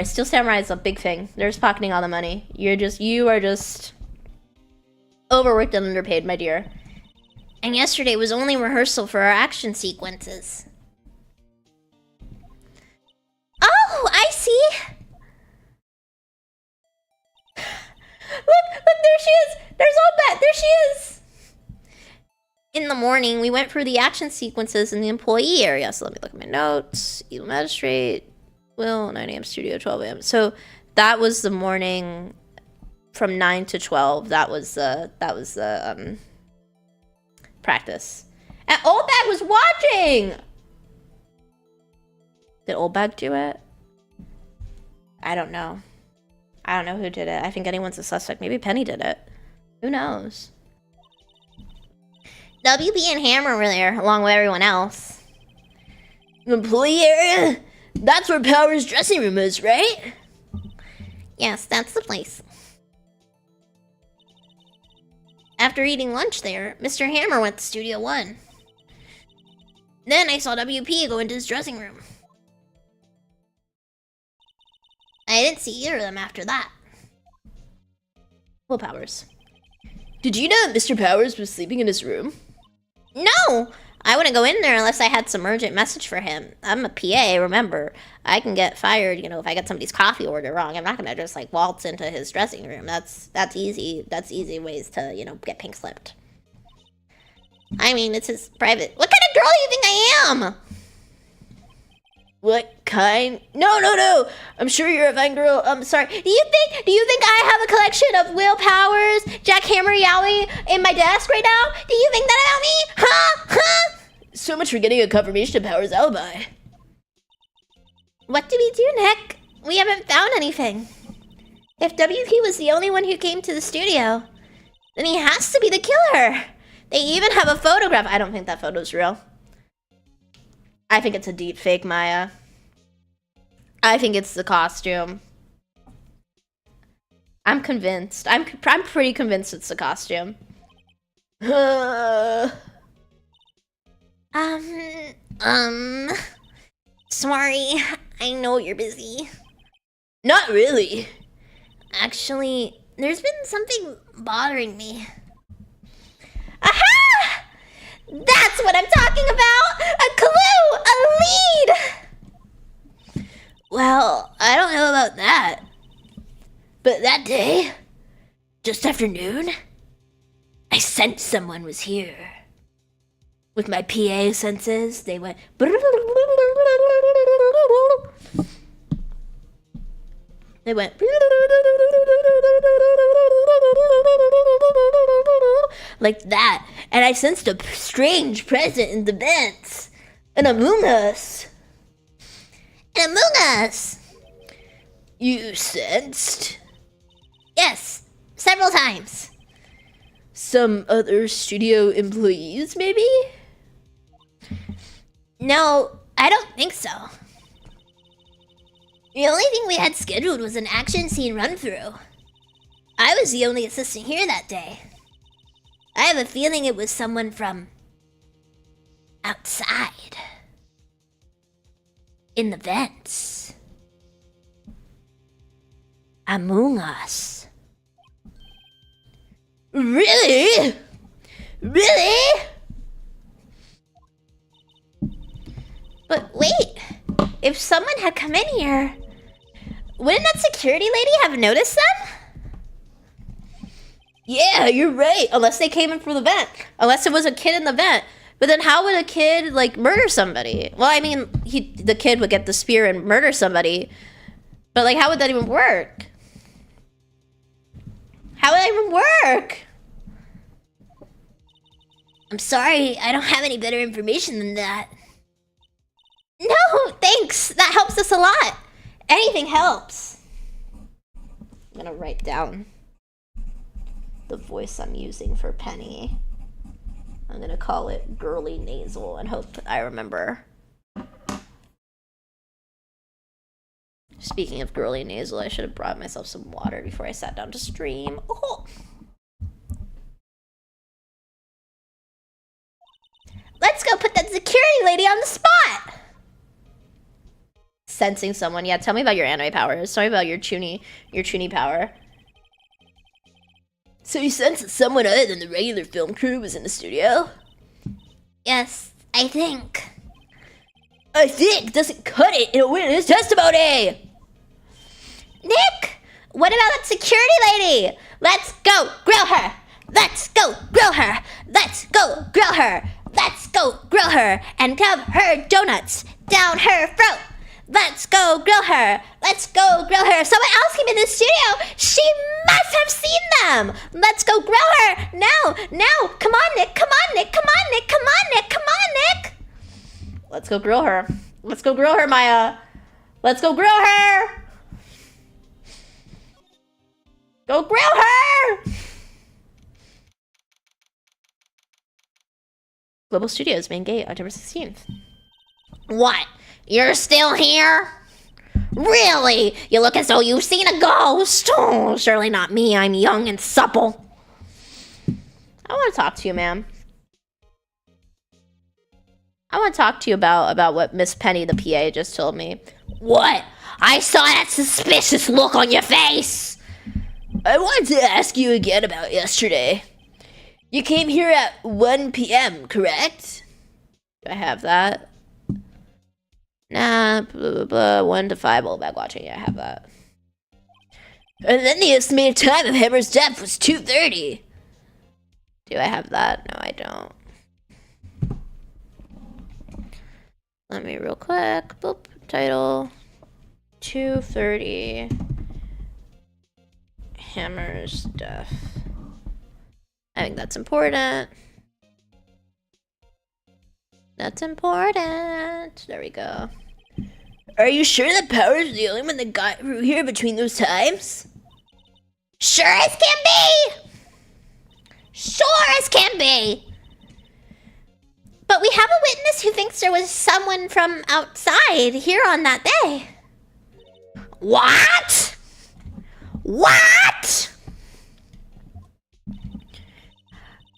[SPEAKER 1] Steel Samurai is a big thing. They're just pocketing all the money. You are just overworked and underpaid, my dear. And yesterday was only rehearsal for our action sequences. Oh, I see. Look, there she is. There's Oldbat. There she is. In the morning, we went through the action sequences in the employee area. So let me look at my notes. Evil Magistrate, Will, 9 a.m. studio, 12 a.m. So that was the morning from 9 to 12. That was the practice. And Oldbag was watching! Did Oldbag do it? I don't know. I don't know who did it. I think anyone's a suspect. Maybe Penny did it. Who knows? WB and Hammer were there, along with everyone else. Employee area? That's where Power's dressing room is, right? Yes, that's the place. After eating lunch there, Mr. Hammer went to Studio 1. Then I saw WP go into his dressing room. I didn't see either of them after that. Will Powers. Did you know that Mr. Powers was sleeping in his room? No! I wouldn't go in there unless I had some urgent message for him. I'm a PA, remember. I can get fired, if I get somebody's coffee order wrong. I'm not gonna just, waltz into his dressing room. That's easy. That's easy ways to, get pink slipped. I mean, it's his private... What kind of girl do you think I am? What kind? No. I'm sure you're a fine girl. I'm sorry. Do you think I have a collection of Will Powers, Jackhammer Yowie in my desk right now? Do you think that about me? Huh? So much for getting a confirmation of Powers' alibi. What do we do, Nick? We haven't found anything. If WP was the only one who came to the studio, then he has to be the killer. They even have a photograph. I don't think that photo's real. I think it's a deep fake, Maya. I think it's the costume. I'm convinced. I'm pretty convinced it's the costume. Sorry. I know you're busy. Not really. Actually, there's been something bothering me. Aha! That's what I'm talking about! A clue! A lead! Well, I don't know about that. But that day, just after noon, I sensed someone was here. With my PA senses, they went... They went... like that. And I sensed a strange presence in the vents. An Among Us. An Among Us! You sensed? Yes, several times. Some other studio employees, maybe? No, I don't think so. The only thing we had scheduled was an action scene run-through. I was the only assistant here that day. I have a feeling it was someone from outside. In the vents. Among Us. Really? Really? But wait, if someone had come in here, wouldn't that security lady have noticed them? Yeah, you're right. Unless they came in from the vent. Unless it was a kid in the vent. But then how would a kid, murder somebody? Well, I mean, the kid would get the spear and murder somebody. But, how would that even work? How would that even work? I'm sorry, I don't have any better information than that. No, thanks. That helps us a lot. Anything helps. I'm gonna write down the voice I'm using for Penny. I'm gonna call it Girly Nasal and hope I remember. Speaking of Girly Nasal, I should have brought myself some water before I sat down to stream. Oh. Let's go put that security lady on the spot! Sensing someone. Yeah, tell me about your anime powers. Tell me about your chuny power. So you sensed that someone other than the regular film crew was in the studio? Yes, I think. I think doesn't cut it in a witness testimony! Nick! What about that security lady? Let's go grill her! Let's go grill her! Let's go grill her! Let's go grill her and shove her donuts down her throat! Let's go grill her! Let's go grill her! Someone else came in the studio! She must have seen them! Let's go grill her! Now! Now! Come on, Nick! Come on, Nick! Come on, Nick! Come on, Nick! Come on, Nick! Let's go grill her. Let's go grill her, Maya. Let's go grill her! Go grill her! Global Studios, main gate, October 16th. What? You're still here? Really? You look as though you've seen a ghost. Oh, surely not me. I'm young and supple. I want to talk to you, ma'am. I want to talk to you about what Miss Penny, the PA, just told me. What? I saw that suspicious look on your face. I wanted to ask you again about yesterday. You came here at 1 p.m., correct? Do I have that? Nah, blah, blah, blah. 1 to 5 while back watching. Yeah, I have that. And then the estimated time of Hammer's death was 2:30. Do I have that? No, I don't. Let me real quick. Boop. Title. 2:30. Hammer's death. I think that's important. That's important. There we go. Are you sure that Power's the only one that got through here between those times? Sure as can be! Sure as can be! But we have a witness who thinks there was someone from outside here on that day. What? What?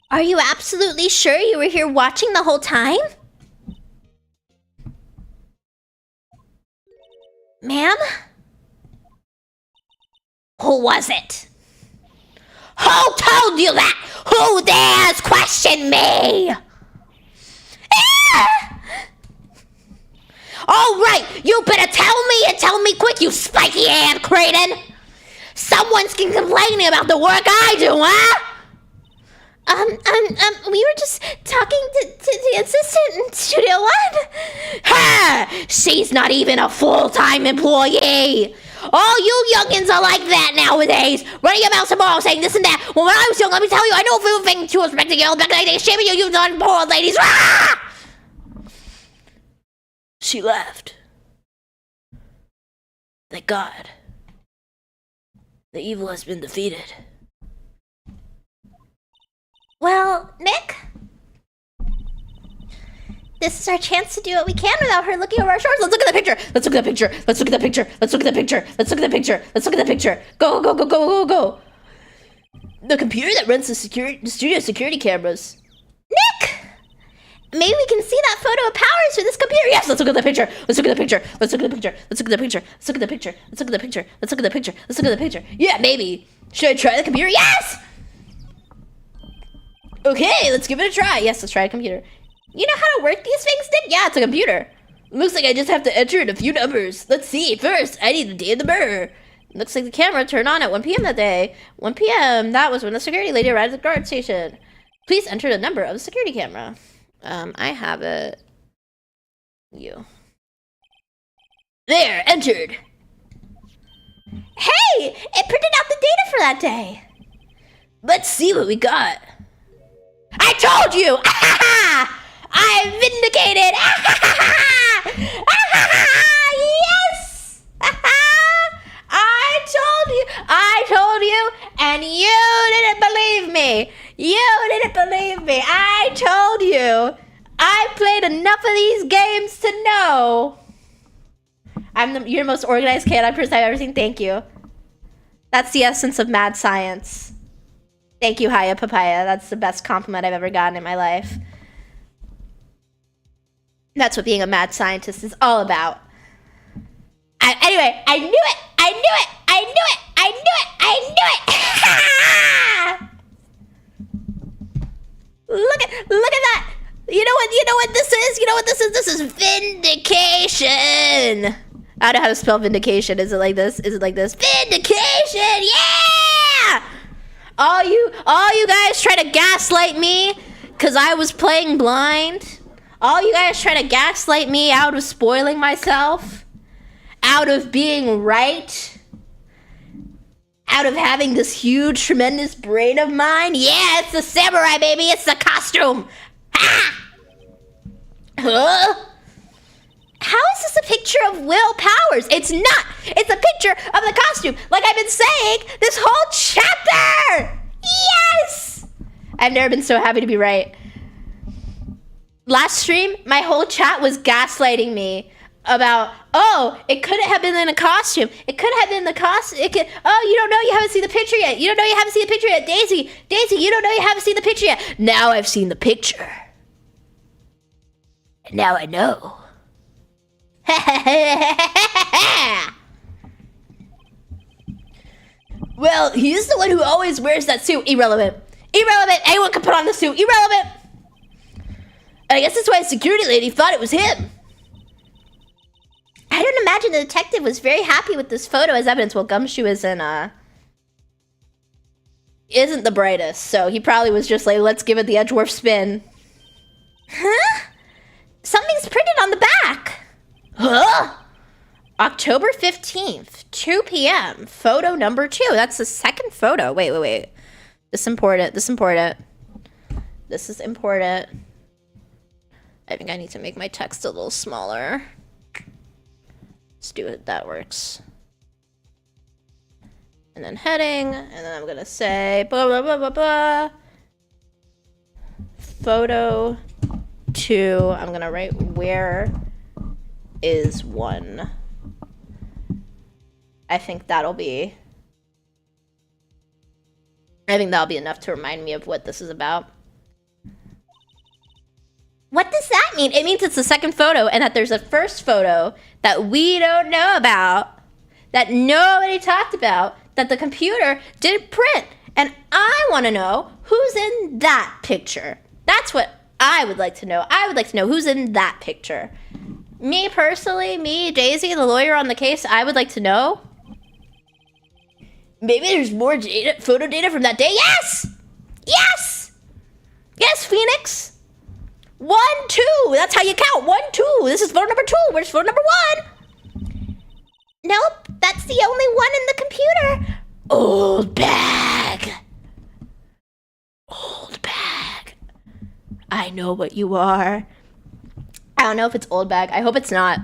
[SPEAKER 1] Are you absolutely sure you were here watching the whole time? Ma'am? Who was it? Who told you that? Who dares question me? All right, you better tell me and tell me quick, you spiky-hand Creighton. Someone's complaining about the work I do, huh? We were just talking to the assistant in Studio One. Ha! She's not even a full-time employee. All you youngins are like that nowadays. Running your mouth tomorrow saying this and that. Well, when I was young, let me tell you, I know a few things to respect the girls back in the day. Shaming you on poor ladies. Ah! She left. Thank God. The evil has been defeated. Well, Nick, this is our chance to do what we can without her looking over our shoulders. Let's look at the picture. Let's look at the picture. Let's look at the picture. Let's look at the picture. Let's look at the picture. Let's look at the picture. Go, go, go, go, go, go. The computer that runs the studio security cameras. Nick! Maybe we can see that photo of Powers through this computer. Yes, let's look at the picture. Let's look at the picture. Let's look at the picture. Let's look at the picture. Let's look at the picture. Let's look at the picture. Let's look at the picture. Let's look at the picture. Yeah, maybe. Should I try the computer? Yes! Okay, let's give it a try. Yes, let's try a computer. You know how to work these things, Nick? Yeah, it's a computer. Looks like I just have to enter in a few numbers. Let's see. First, I need the day and the mirror. Looks like the camera turned on at 1 p.m. that day. 1 p.m. That was when the security lady arrived at the guard station. Please enter the number of the security camera. I have it. You. There, entered. Hey, it printed out the data for that day. Let's see what we got. I told you! I'm vindicated! Yes! I told you, and you didn't believe me. You didn't believe me. I told you. I played enough of these games to know. You're the most organized chaotic person I've ever seen. Thank you. That's the essence of mad science. Thank you, Haya Papaya. That's the best compliment I've ever gotten in my life. That's what being a mad scientist is all about. Anyway, I knew it! I knew it! I knew it! I knew it! I knew it! Look at that! You know what this is? You know what this is? This is vindication! I don't know how to spell vindication. Is it like this? Is it like this? Vindication! Yeah! All you guys try to gaslight me because I was playing blind. All you guys try to gaslight me out of spoiling myself, out of being right, out of having this huge, tremendous brain of mine. Yeah, it's the samurai, baby. It's the costume. Ha! Huh? How is this a picture of Will Powers? It's not. It's a picture of the costume. Like I've been saying this whole chapter. Yes! I've never been so happy to be right. Last stream, my whole chat was gaslighting me about, oh, it couldn't have been in a costume. It could have been the costume. Oh, you don't know, you haven't seen the picture yet. You don't know, you haven't seen the picture yet. Daisy, you don't know, you haven't seen the picture yet. Now I've seen the picture. And now I know. Well, he's the one who always wears that suit. Irrelevant. Irrelevant. Anyone can put on the suit. Irrelevant. I guess that's why the security lady thought it was him. I don't imagine the detective was very happy with this photo as evidence. Well, Gumshoe isn't the brightest, so he probably was just like, let's give it the Edgeworth spin. Huh? Something's printed on the back. Huh? October 15th, 2 p.m. Photo number 2. That's the second photo. Wait. This is important. This is important. I think I need to make my text a little smaller. Let's do it. That works. And then heading, and then I'm gonna say blah blah blah blah blah. Photo 2. I'm gonna write where is 1. I think that'll be enough to remind me of what this is about. What does that mean? It means it's the second photo and that there's a first photo that we don't know about, that nobody talked about, that the computer didn't print. And I want to know who's in that picture. That's what I would like to know. I would like to know who's in that picture. Me personally, Daisy, the lawyer on the case, I would like to know. Maybe there's more data, photo data from that day. Yes! Yes! Yes, Phoenix! 1, 2. That's how you count. 1, 2. This is photo number 2. Where's photo number 1? Nope. That's the only one in the computer. Old bag. Old bag. I know what you are. I don't know if it's old bag. I hope it's not.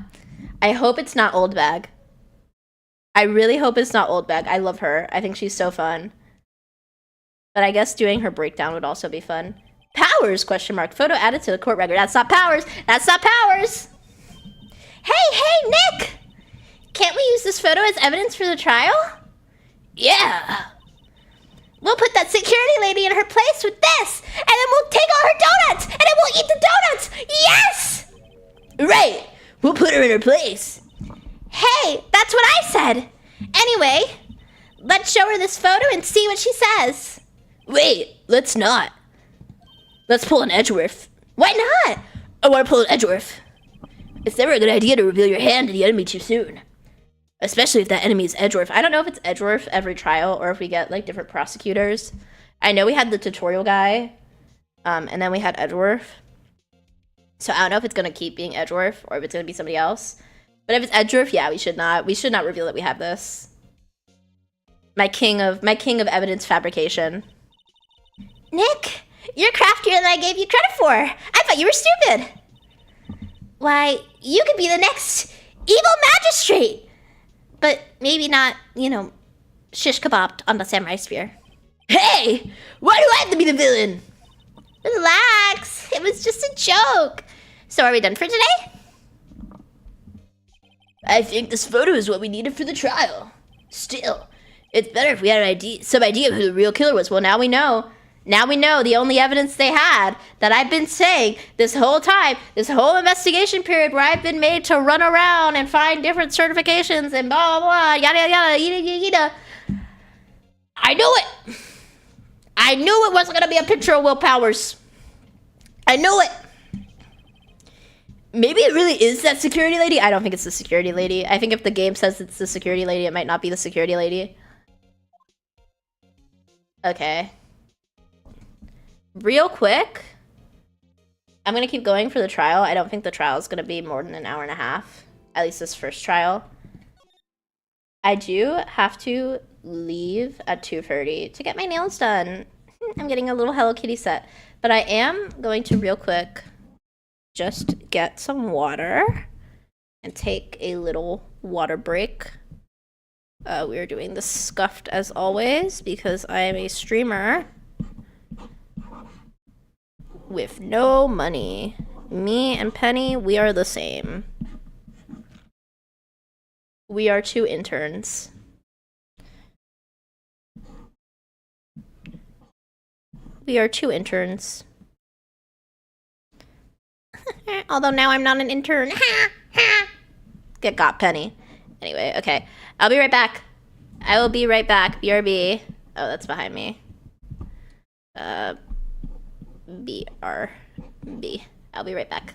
[SPEAKER 1] I hope it's not old bag. I really hope it's not old bag. I love her. I think she's so fun. But I guess doing her breakdown would also be fun. Powers, question mark. Photo added to the court record. That's not Powers. That's not Powers. Hey, Nick! Can't we use this photo as evidence for the trial? Yeah. We'll put that security lady in her place with this, and then we'll take all her donuts, and then we'll eat the donuts. Yes! Right. We'll put her in her place. Hey, that's what I said. Anyway, let's show her this photo and see what she says. Wait, let's not. Let's pull an Edgeworth. Why not? I want to pull an Edgeworth. It's never a good idea to reveal your hand to the enemy too soon. Especially if that enemy is Edgeworth. I don't know if it's Edgeworth every trial or if we get like different prosecutors. I know we had the tutorial guy, and then we had Edgeworth. So I don't know if it's gonna keep being Edgeworth or if it's gonna be somebody else. But if it's Edgeworth, yeah, we should not reveal that we have this. My king of evidence fabrication. Nick! You're craftier than I gave you credit for. I thought you were stupid. Why, you could be the next evil magistrate. But maybe not, shish kebabbed on the samurai spear. Hey! Why do I have to be the villain? Relax. It was just a joke. So are we done for today? I think this photo is what we needed for the trial. Still, it's better if we had some idea of who the real killer was. Well, now we know. Now we know the only evidence they had that I've been saying this whole time, this whole investigation period where I've been made to run around and find different certifications and blah, blah, blah, yada, yada, yada. I knew it. I knew it wasn't going to be a picture of Will Powers. I knew it. Maybe it really is that security lady. I don't think it's the security lady. I think if the game says it's the security lady, it might not be the security lady. Okay. Real quick, I'm going to keep going for the trial. I don't think the trial is going to be more than an hour and a half. At least this first trial. I do have to leave at 2:30 to get my nails done. I'm getting a little Hello Kitty set. But I am going to real quick just get some water and take a little water break. We are doing this scuffed as always because I am a streamer with no money. Me and Penny, we are the same. We are 2 interns. We are 2 interns. Although now I'm not an intern. Get got, Penny. Anyway, okay. I'll be right back. I will be right back. BRB. Oh, that's behind me. BRB. I'll be right back.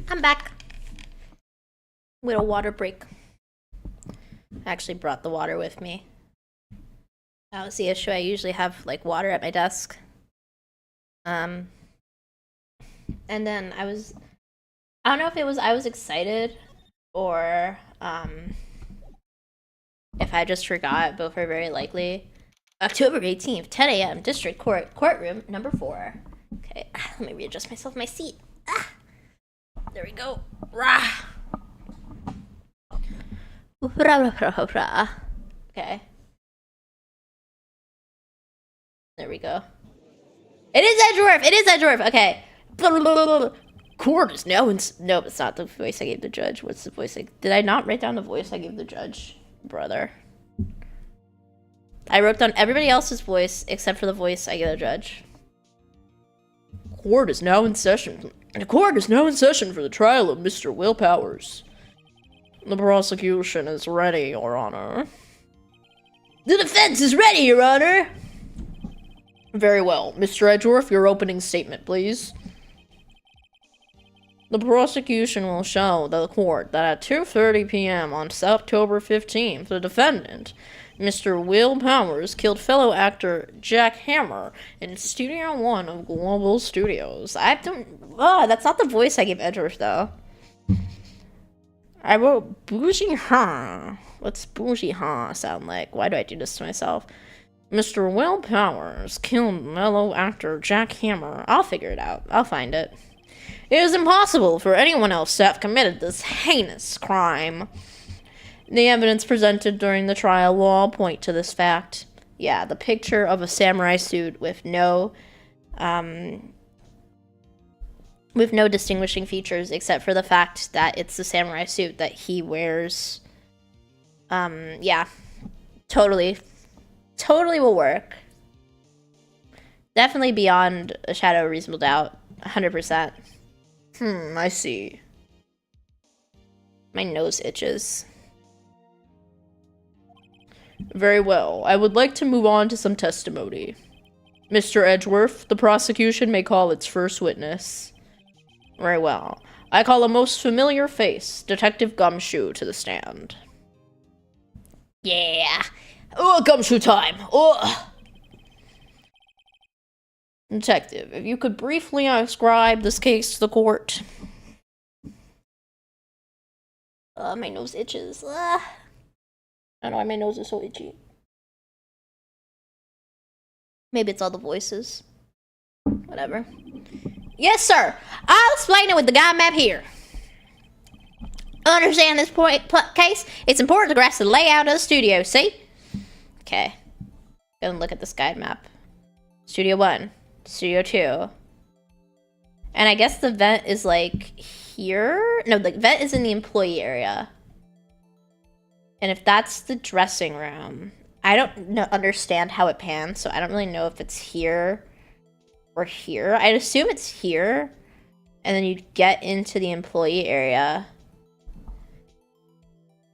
[SPEAKER 1] I'm back. We had a water break. I actually brought the water with me. That was the issue. I usually have like water at my desk. And then I don't know if it was I was excited or if I just forgot. Both are very likely. October 18th, 10 a.m. District Court, Courtroom number 4. Okay, let me readjust myself in my seat. There we go. Okay. There we go. It is Edgeworth! It is Edgeworth! Okay. Court is now in... Nope, it's not the voice I gave the judge. What's the voice I... Did I not write down the voice I gave the judge? Brother. I wrote down everybody else's voice except for the voice I gave the judge. Court is now in session. The court is now in session for the trial of Mr. Will Powers. The prosecution is ready, Your Honor. The defense is ready, Your Honor! Very well. Mr. Edgeworth, your opening statement, please. The prosecution will show the court that at 2:30 p.m. on October 15th, the defendant, Mr. Will Powers, killed fellow actor Jack Hammer in Studio 1 of Global Studios. That's not the voice I gave Edgeworth, though. I wrote bougie ha. What's bougie ha sound like? Why do I do this to myself? Mr. Will Powers killed fellow actor Jack Hammer. I'll figure it out. I'll find it. It is impossible for anyone else to have committed this heinous crime. The evidence presented during the trial will all point to this fact. Yeah, the picture of a samurai suit with no distinguishing features except for the fact that it's the samurai suit that he wears. Yeah. Totally will work. Definitely beyond a shadow of reasonable doubt. 100%. I see. My nose itches. Very well. I would like to move on to some testimony. Mr. Edgeworth, the prosecution may call its first witness. Very well. I call a most familiar face, Detective Gumshoe, to the stand. Yeah. Oh, Gumshoe time. Oh. Detective, if you could briefly describe this case to the court. My nose itches. I don't know why my nose is so itchy. Maybe it's all the voices. Whatever. Yes, sir. I'll explain it with the guide map here. Understand this case? It's important to grasp the layout of the studio, see? Okay. Gonna look at this guide map. Studio 1. Studio 2. And I guess the vent is like here? No, the vent is in the employee area. And if that's the dressing room, I don't understand how it pans, so I don't really know if it's here or here. I'd assume it's here. And then you get into the employee area.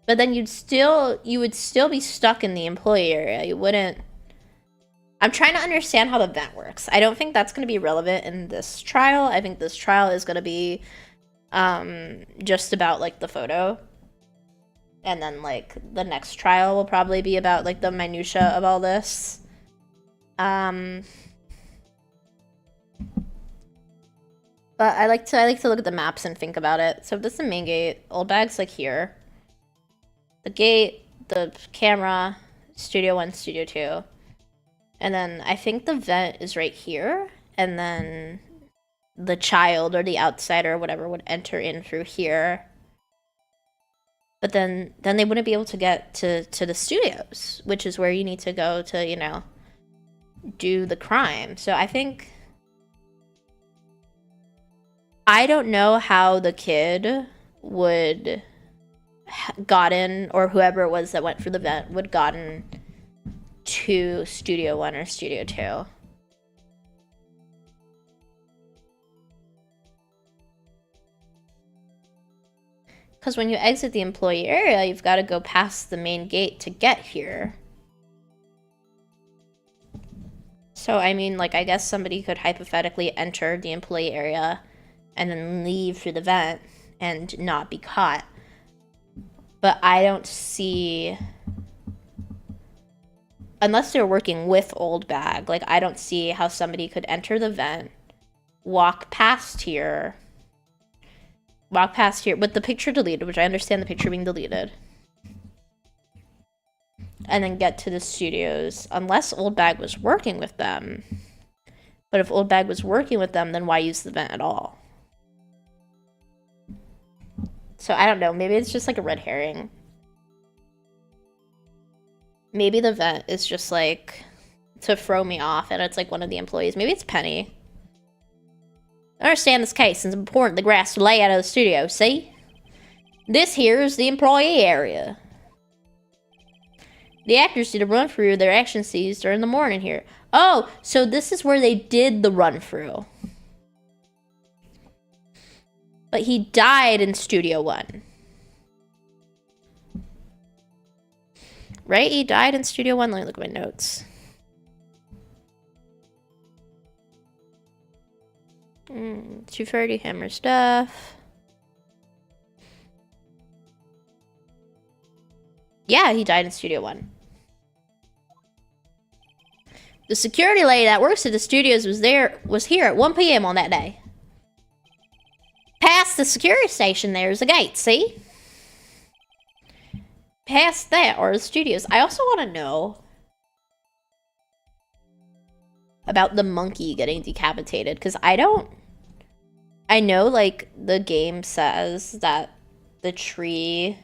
[SPEAKER 1] But then you would still be stuck in the employee area. You wouldn't. I'm trying to understand how the vent works. I don't think that's going to be relevant in this trial. I think this trial is going to be just about like the photo. And then like the next trial will probably be about like the minutia of all this. But I like to look at the maps and think about it. So this is the main gate. Old bag's like here. The gate, the camera, Studio 1, Studio 2. And then I think the vent is right here. And then the child or the outsider or whatever would enter in through here. But then they wouldn't be able to get to the studios, which is where you need to go to, you know, do the crime. So I think... I don't know how the kid would gotten, or whoever it was that went for the vent would gotten to Studio 1 or Studio 2. Because when you exit the employee area, you've got to go past the main gate to get here. So, I mean, like, I guess somebody could hypothetically enter the employee area and then leave through the vent and not be caught. But I don't see... Unless they're working with Old Bag, like, I don't see how somebody could enter the vent, walk past here with the picture deleted, which I understand the picture being deleted, and then get to the studios, unless Old Bag was working with them. But if Old Bag was working with them, then why use the vent at all? So I don't know, maybe it's just like a red herring. Maybe the vent is just like to throw me off and it's like one of the employees. Maybe it's Penny. I understand this case, it's important to grasp the layout of the studio, see? This here is the employee area. The actors did a run-through of their action scenes during the morning here. Oh, so this is where they did the run-through. But he died in Studio 1. Right? He died in Studio 1. Let me look at my notes. 230 hammer stuff. Yeah, he died in Studio 1. The security lady that works at the studios was here at 1 p.m. on that day. Past the security station there's a gate, see? Past that are the studios. I also want to know about the monkey getting decapitated, because I know, like, the game says that the tree,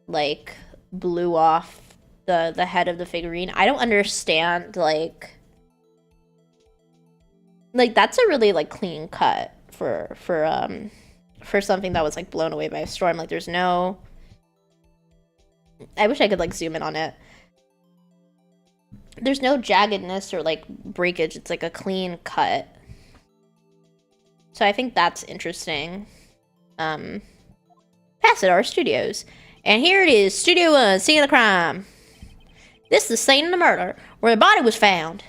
[SPEAKER 1] like, blew off the head of the figurine. I don't understand, like, that's a really, like, clean cut for something that was, like, blown away by a storm. Like, there's no... I wish I could, like, zoom in on it. There's no jaggedness or, like, breakage. It's, like, a clean cut. So I think that's interesting. Past it are studios. And here it is, Studio 1, scene of the crime. This is the scene of the murder, where the body was found.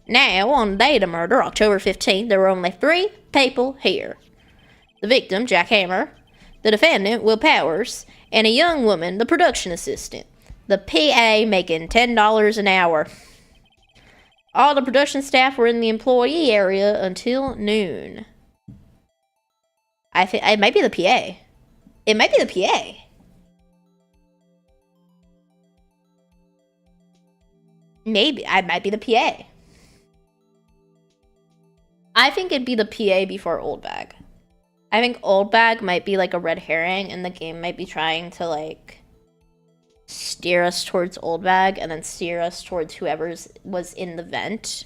[SPEAKER 1] Now, on the day of the murder, October 15th, there were only 3 people here. The victim, Jack Hammer, the defendant, Will Powers, and a young woman, the production assistant. The PA making $10 an hour. All the production staff were in the employee area until noon. I think it might be the PA. It might be the PA. Maybe. I might be the PA. I think it'd be the PA before Old Bag. I think Old Bag might be like a red herring, and the game might be trying to, like, steer us towards Old Bag and then steer us towards whoever was in the vent.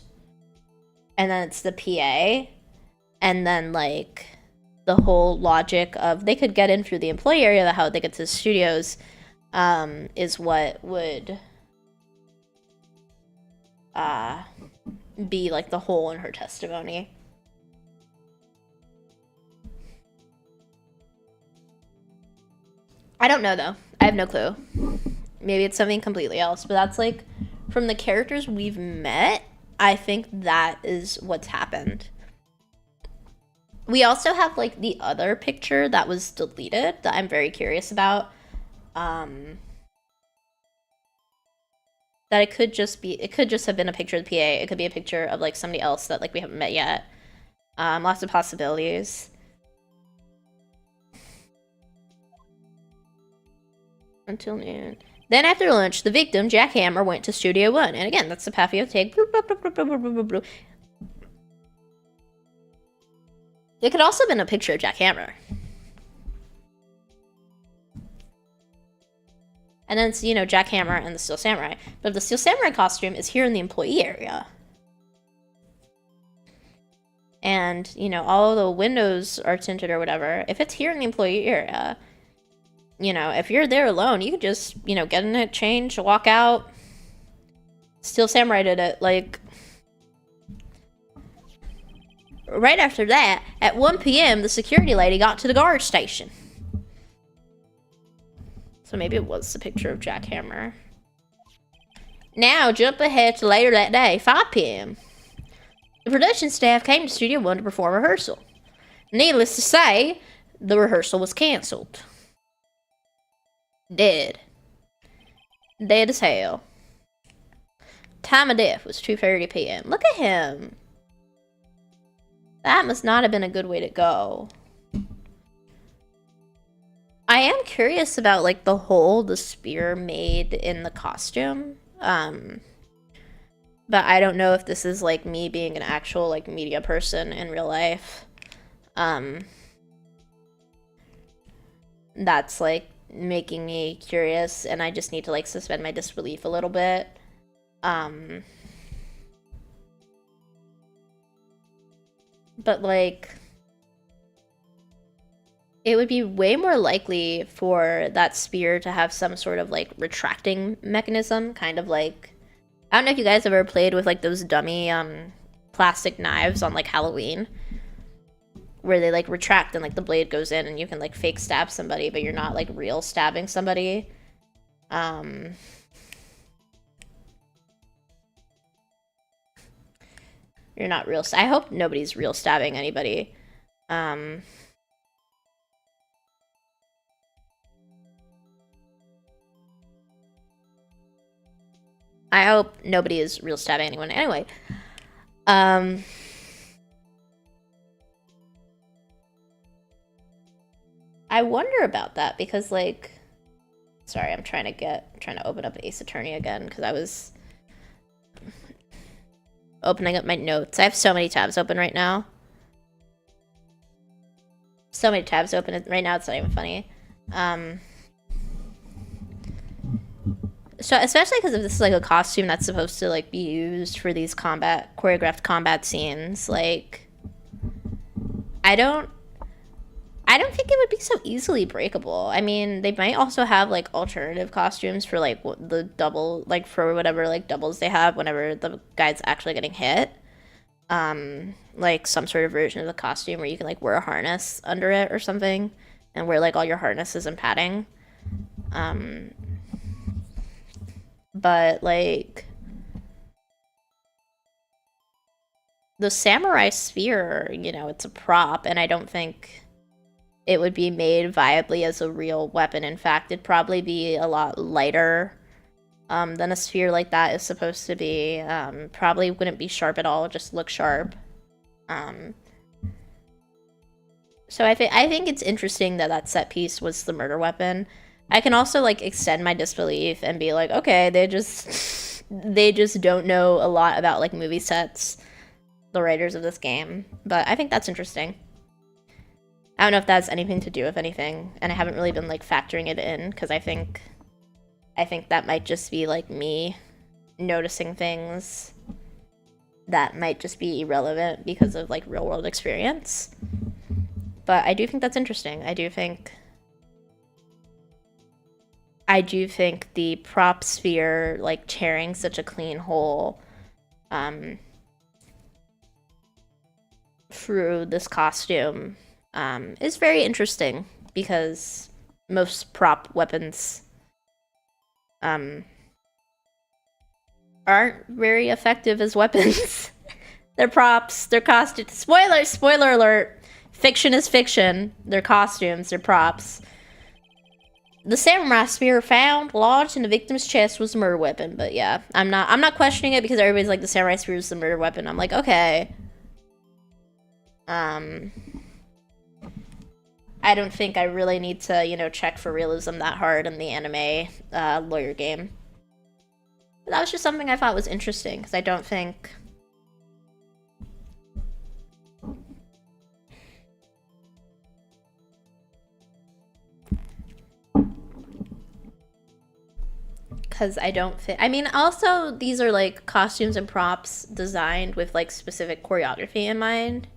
[SPEAKER 1] And then it's the PA. And then, like, the whole logic of they could get in through the employee area, how they get to the studios, is what would be, like, the hole in her testimony. I don't know, though. I have no clue. Maybe it's something completely else, but that's like, from the characters we've met, I think that is what's happened. We also have like the other picture that was deleted that I'm very curious about. That it could just have been a picture of the PA. It could be a picture of like somebody else that like we haven't met yet. Lots of possibilities. Until noon. Then after lunch, the victim, Jack Hammer, went to Studio One. And again, that's the path you have to take. It could also have been a picture of Jack Hammer. And then it's, you know, Jack Hammer and the Steel Samurai. But if the Steel Samurai costume is here in the employee area, and, you know, all the windows are tinted or whatever, if it's here in the employee area, you know, if you're there alone, you could just, you know, get in it, change, walk out. Steel Samurai did it, like... Right after that, at 1 p.m., the security lady got to the guard station. So maybe it was the picture of Jack Hammer. Now, jump ahead to later that day, 5 p.m. The production staff came to Studio One to perform rehearsal. Needless to say, the rehearsal was canceled. Dead. Dead as hell. Time of death was 2:30 p.m. Look at him. That must not have been a good way to go. I am curious about, like, the hole the spear made in the costume. But I don't know if this is, like, me being an actual, like, media person in real life. That's, like, making me curious, and I just need to, like, suspend my disbelief a little bit. But, like, it would be way more likely for that spear to have some sort of, like, retracting mechanism, kind of like... I don't know if you guys ever played with, like, those dummy, plastic knives on, like, Halloween, where they, like, retract and, like, the blade goes in and you can, like, fake stab somebody, but you're not, like, real stabbing somebody. You're not real... I hope nobody's real stabbing anybody. I hope nobody is real stabbing anyone. Anyway. I wonder about that because, like... Sorry, I'm trying to open up Ace Attorney again because I was... opening up my notes. I have so many tabs open right now. So many tabs open right now, it's not even funny. So, especially because if this is, like, a costume that's supposed to, like, be used for these choreographed combat scenes, like... I don't think it would be so easily breakable. I mean, they might also have, like, alternative costumes for, like, the double, like, for whatever, like, doubles they have whenever the guy's actually getting hit. Like, some sort of version of the costume where you can, like, wear a harness under it or something and wear, like, all your harnesses and padding. But, like... the samurai spear, you know, it's a prop, and I don't think... it would be made viably as a real weapon. In fact, it'd probably be a lot lighter than a spear like that is supposed to be. Probably wouldn't be sharp at all, just look sharp. So I think it's interesting that that set piece was the murder weapon. I can also, like, extend my disbelief and be like, okay, they just don't know a lot about, like, movie sets, the writers of this game. But I think that's interesting. I don't know if that has anything to do with anything, and I haven't really been, like, factoring it in, because I think that might just be, like, me noticing things that might just be irrelevant because of, like, real-world experience. But I do think that's interesting. I do think the prop sphere, like, tearing such a clean hole through this costume is very interesting because most prop weapons aren't very effective as weapons. They're props, they're costumes. Spoiler alert. Fiction is fiction. They're costumes, they're props. The samurai spear found lodged in the victim's chest was a murder weapon, but yeah, I'm not questioning it because everybody's like the samurai spear is the murder weapon. I'm like, okay. I don't think I really need to, you know, check for realism that hard in the anime lawyer game. But that was just something I thought was interesting because I don't think I mean, also, these are, like, costumes and props designed with, like, specific choreography in mind.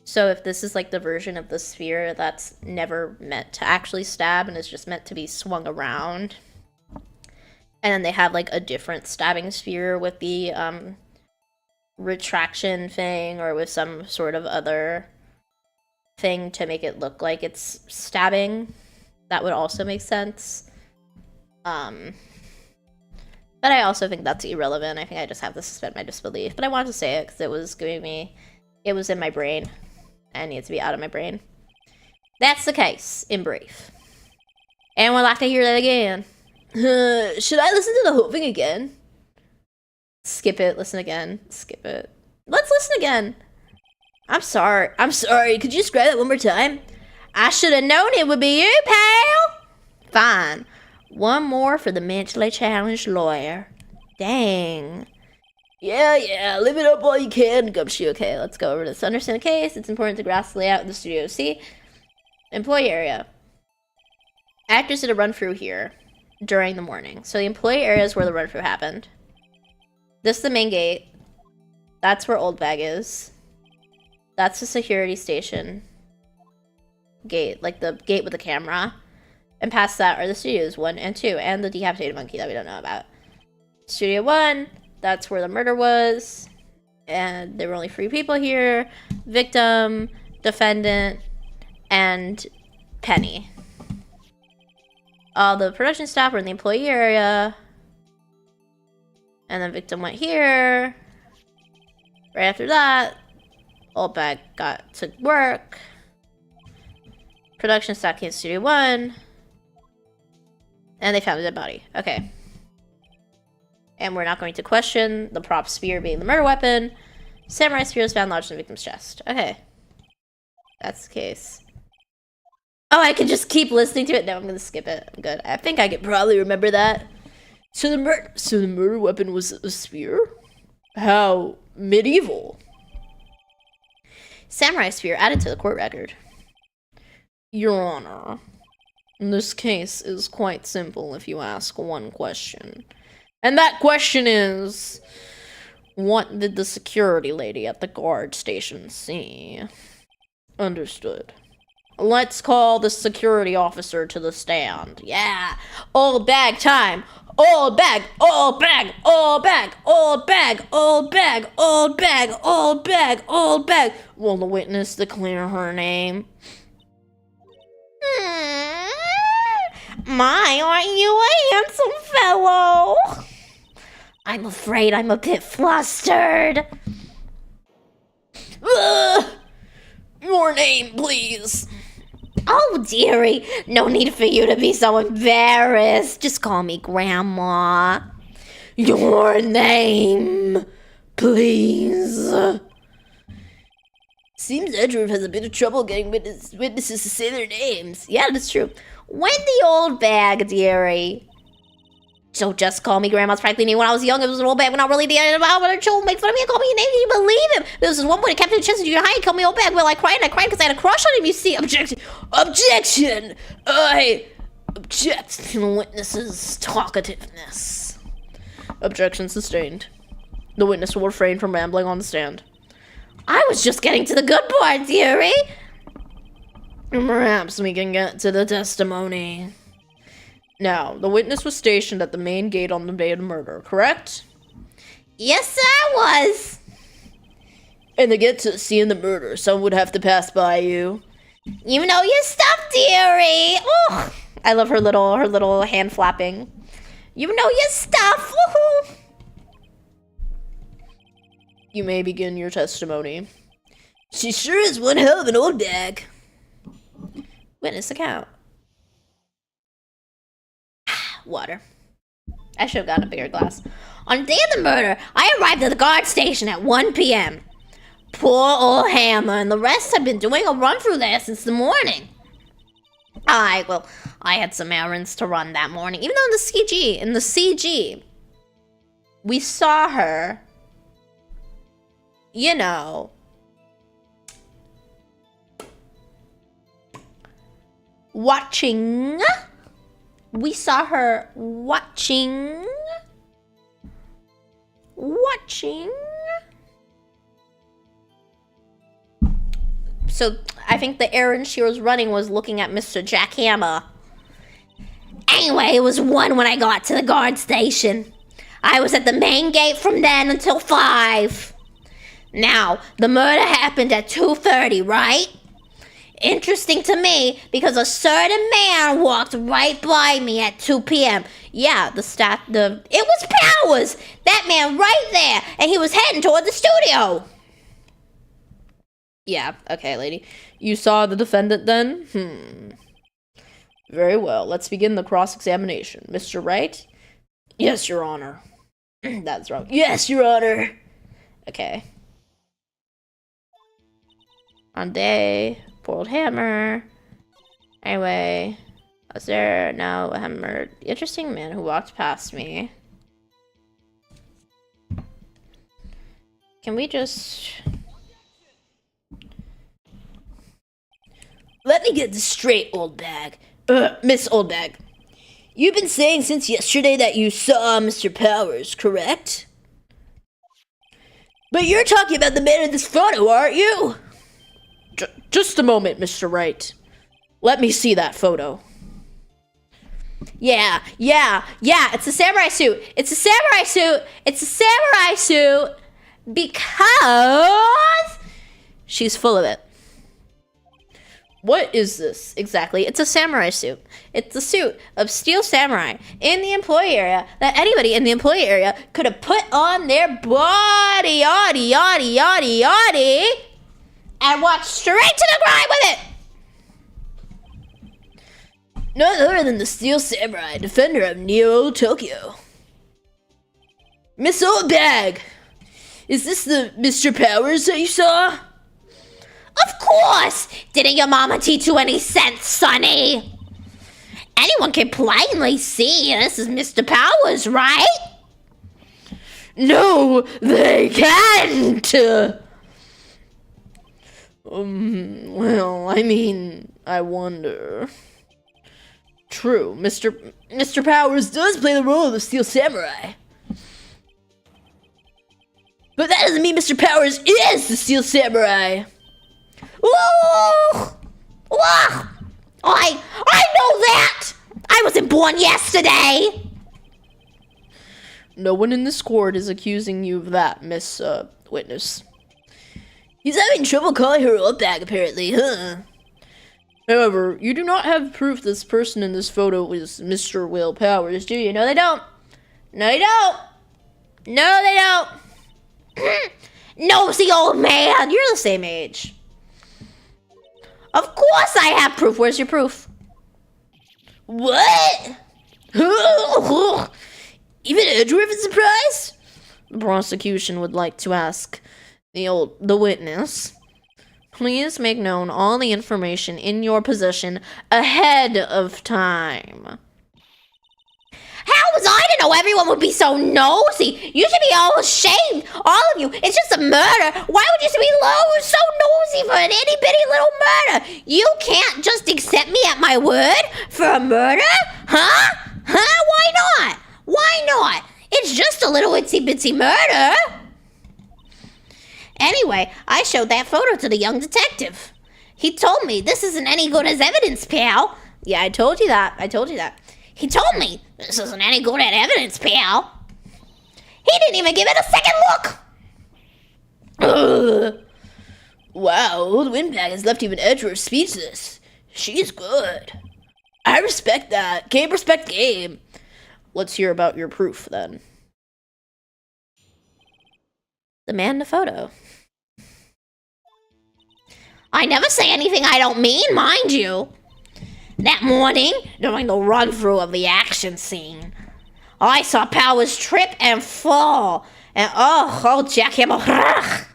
[SPEAKER 1] So if this is, like, the version of the sphere that's never meant to actually stab and is just meant to be swung around, and then they have, like, a different stabbing sphere with the, retraction thing or with some sort of other thing to make it look like it's stabbing, that would also make sense. But I also think that's irrelevant. I think I just have to suspend my disbelief. But I wanted to say it because it was giving me... It was in my brain. And it needs to be out of my brain. That's the case, in brief. And would like to hear that again. Should I listen to the whole thing again? Skip it, listen again. Skip it. Let's listen again. I'm sorry. Could you describe that one more time? I should have known it would be you, pal. Fine. One more for the mentally challenged lawyer. Dang. Yeah, live it up while you can, Gumshoe. Okay, let's go over this. Understand the case. It's important to grasp the layout of the studio. See? Employee area. Actors did a run-through here during the morning. So the employee area is where the run-through happened. This is the main gate. That's where Old Bag is. That's the security station gate. Like the gate with the camera. And past that are the studios 1 and 2, and the decapitated monkey that we don't know about. Studio 1, that's where the murder was. And there were only 3 people here. Victim, defendant, and Penny. All the production staff were in the employee area. And the victim went here. Right after that, Old Bag got to work. Production staff came to Studio 1. And they found a dead body. Okay. And we're not going to question the prop spear being the murder weapon. Samurai spear was found lodged in the victim's chest. Okay. That's the case. Oh, I can just keep listening to it? No, I'm going to skip it. I'm good. I think I could probably remember that. So the murder weapon was a spear? How medieval. Samurai spear added to the court record. Your Honor. This case is quite simple if you ask one question. And that question is, what did the security lady at the guard station see? Understood. Let's call the security officer to the stand. Yeah. Old Bag time. Old Bag. Old Bag. Old Bag. Old Bag. Old Bag. Old Bag. Old Bag. Old Bag. Will the witness declare her name? My, aren't you a handsome fellow? I'm afraid I'm a bit flustered. Your name, please. Oh, dearie, no need for you to be so embarrassed. Just call me Grandma. Your name, please. Seems Edward has a bit of trouble getting witnesses to say their names. Yeah, that's true. When the Old Bag, dearie. So just call me Grandma's practically name. When I was young, it was an old bag, but not really the end of it. Her children make fun of me and call me a name. Can you believe him? There was one point, Captain Chester Junior High, he called me Old Bag. Well, I cried because I had a crush on him, you see. Objection! Objection! I object to the witness's talkativeness. Objection sustained. The witness will refrain from rambling on the stand. I was just getting to the good part, dearie. Perhaps we can get to the testimony. Now, the witness was stationed at the main gate on the day of the murder, correct? Yes, I was. And to get to the scene of the murder, someone would have to pass by you. You know your stuff, dearie. Oh, I love her little hand flapping. You know your stuff. Woohoo! You may begin your testimony. She sure is one hell of an old bag. Witness account. Water. I should have gotten a bigger glass. On the day of the murder, I arrived at the guard station at 1 p.m. Poor old Hammer and the rest have been doing a run through there since the morning. I had some errands to run that morning. Even though in the CG, we saw her, you know, watching. We saw her watching. So I think the errand she was running was looking at Mr. Jackhammer. Anyway, it was 1 when I got to the guard station. I was at the main gate from then until 5. Now, the murder happened at 2:30, right? Interesting to me because a certain man walked right by me at 2 p.m. Yeah, it was Powers! That man right there! And he was heading toward the studio! Yeah, okay, lady. You saw the defendant then? Very well, let's begin the cross-examination. Mr. Wright? Yes, Your Honor. That's wrong. Yes, Your Honor! Okay. On day, poor old Hammer. Anyway, was there now a Hammer? Interesting man who walked past me. Can we just... Let me get this straight, old bag. Miss Old Bag. You've been saying since yesterday that you saw Mr. Powers, correct? But you're talking about the man in this photo, aren't you? Just a moment, Mr. Wright. Let me see that photo. Yeah, it's a samurai suit. It's a samurai suit because she's full of it. What is this exactly? It's a samurai suit. It's a suit of steel samurai in the employee area that anybody in the employee area could have put on their body, and walked straight to the grind with it. None other than the steel samurai, defender of Neo Tokyo. Miss Old Bag, is this the Mr. Powers that you saw? Of course! Didn't your mama teach you any sense, Sonny? Anyone can plainly see this is Mr. Powers, right? No, they can't! Well, I mean, I wonder. True, Mr. Powers does play the role of the Steel Samurai. But that doesn't mean Mr. Powers is the Steel Samurai. Whoa! Whoa! I know that! I wasn't born yesterday! No one in this court is accusing you of that, Miss, Witness. He's having trouble calling her old bag, apparently, huh? However, you do not have proof this person in this photo is Mr. Will Powers, do you? No, they don't. No, they don't. No, they don't. Nosy old man, you're the same age. Of course I have proof. Where's your proof? What? Even Edgeworth is surprised? The prosecution would like to ask the witness, please make known all the information in your possession ahead of time. How was I to know everyone would be so nosy? You should be all ashamed, all of you. It's just a murder. Why would you be so nosy for an itty bitty little murder? You can't just accept me at my word for a murder? Huh? Why not? Why not? It's just a little itsy bitsy murder. Anyway, I showed that photo to the young detective. He told me this isn't any good as evidence, pal. Yeah, I told you that. He told me this isn't any good at evidence, pal. He didn't even give it a second look. Wow, the windbag has left even Edgeworth speechless. She's good. I respect that. Game respect game. Let's hear about your proof, then. The man in the photo. I never say anything I don't mean, mind you. That morning, during the run-through of the action scene, I saw Powers trip and fall, and oh, jackhammer.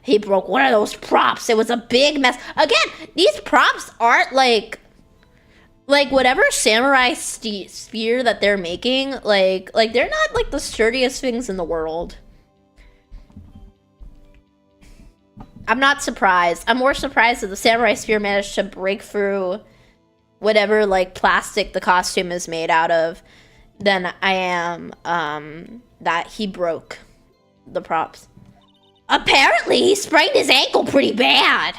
[SPEAKER 1] He broke one of those props. It was a big mess. Again, these props aren't like whatever samurai spear that they're making, like they're not like the sturdiest things in the world. I'm not surprised. I'm more surprised that the samurai spear managed to break through whatever like plastic the costume is made out of than I am that he broke the props. Apparently, he sprained his ankle pretty bad.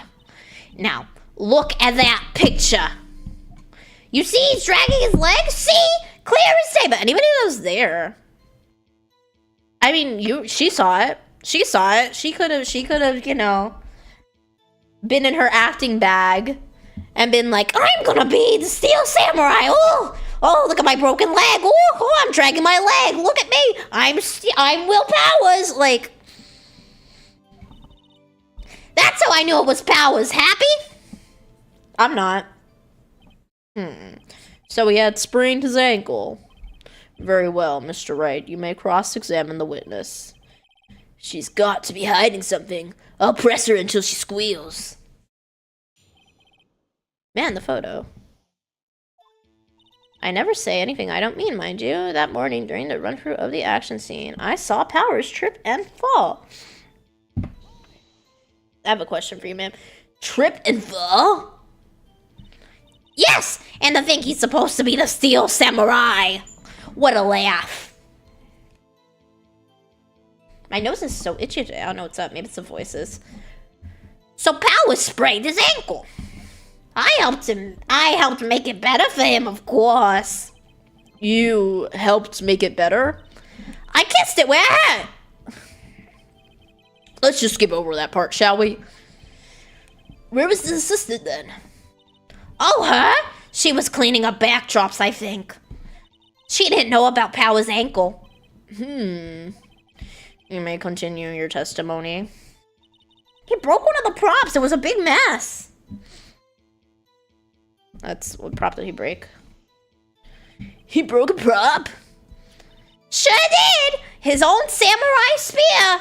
[SPEAKER 1] Now, look at that picture. You see he's dragging his leg? See? Clear as day, but anybody that was there. I mean, she saw it. She saw it. She could have, you know, been in her acting bag and been like, I'm gonna be the Steel Samurai. Oh, look at my broken leg. Oh, I'm dragging my leg. Look at me. I'm Will Powers. Like, that's how I knew it was Powers. Happy? I'm not. So he had sprained his ankle. Very well, Mr. Wright. You may cross-examine the witness. She's got to be hiding something. I'll press her until she squeals. Man, the photo. I never say anything I don't mean, mind you. That morning, during the run-through of the action scene, I saw Powers trip and fall. I have a question for you, ma'am. Trip and fall? Yes! And to think he's supposed to be the Steel Samurai. What a laugh. My nose is so itchy today. I don't know what's up. Maybe it's the voices. So Powers sprained his ankle. I helped make it better for him, of course. You helped make it better? I kissed it with a hat. Let's just skip over that part, shall we? Where was the assistant then? Oh, her? She was cleaning up backdrops, I think. She didn't know about Powers' ankle. You may continue your testimony. He broke one of the props. It was a big mess. That's what prop did he break? He broke a prop? Sure did! His own samurai spear!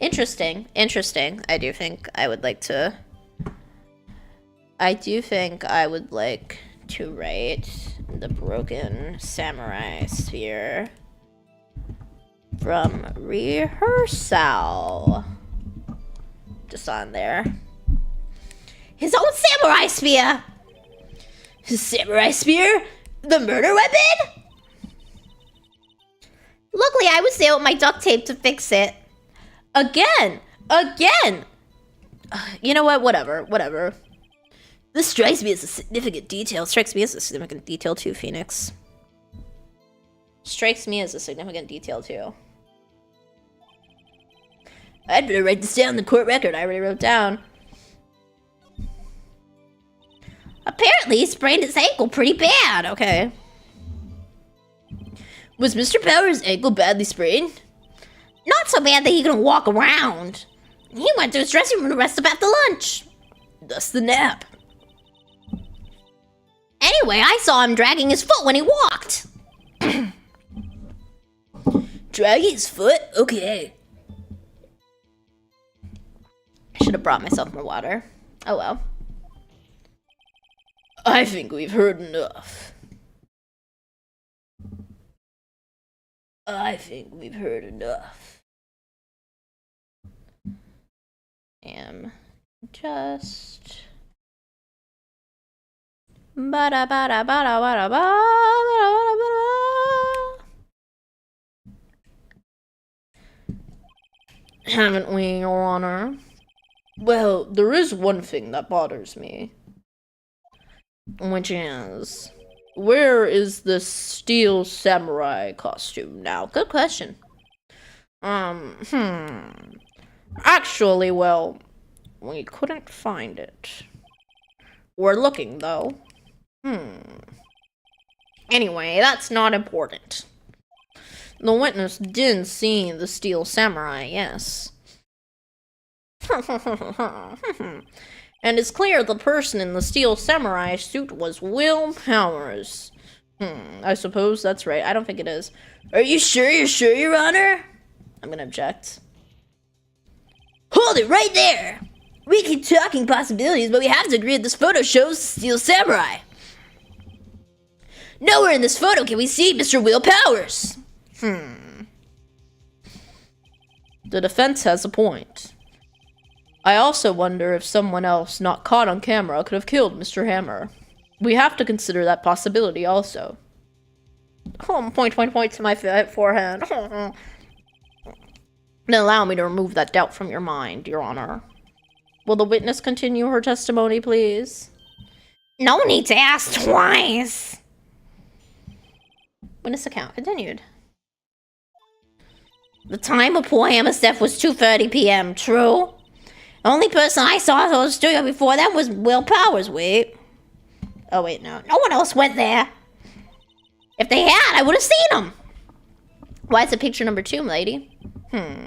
[SPEAKER 1] Interesting. I do think I would like to write the broken samurai spear from rehearsal. Just on there. His own samurai spear! His samurai spear? The murder weapon? Luckily, I was there with my duct tape to fix it. Again! You know what? Whatever. This strikes me as a significant detail. Strikes me as a significant detail too, Phoenix. Strikes me as a significant detail too. I'd better write this down in the court record. I already wrote it down. Apparently, he sprained his ankle pretty bad. Okay. Was Mr. Powers' ankle badly sprained? Not so bad that he couldn't walk around. He went to his dressing room to rest up after lunch. Thus the nap. Anyway, I saw him dragging his foot when he walked. Dragging his foot? Okay. I should have brought myself more water. Oh well. I think we've heard enough. Am just bada bada bada bada bada. Haven't we, Your Honor? Well, there is one thing that bothers me. Which is, where is the Steel Samurai costume now? Good question.
[SPEAKER 2] Actually, well, we couldn't find it. We're looking, though. Anyway, that's not important. The witness did see the steel samurai, yes. And it's clear the person in the steel samurai suit was Will Powers. I suppose that's right. I don't think it is. Are you sure, Your Honor? I'm gonna object. Hold it right there! We keep talking possibilities, but we have to agree that this photo shows the steel samurai. Nowhere in this photo can we see Mr. Will Powers. The defense has a point. I also wonder if someone else not caught on camera could have killed Mr. Hammer. We have to consider that possibility also. Point to my forehead. Now allow me to remove that doubt from your mind, Your Honor. Will the witness continue her testimony, please? No need to ask twice. Witness account continued. The time of poor Hammer's death was 2:30 p.m., true? The only person I saw in the studio before that was Will Powers, wait. Oh, wait, no. No one else went there. If they had, I would have seen them. Why is it picture number 2, lady?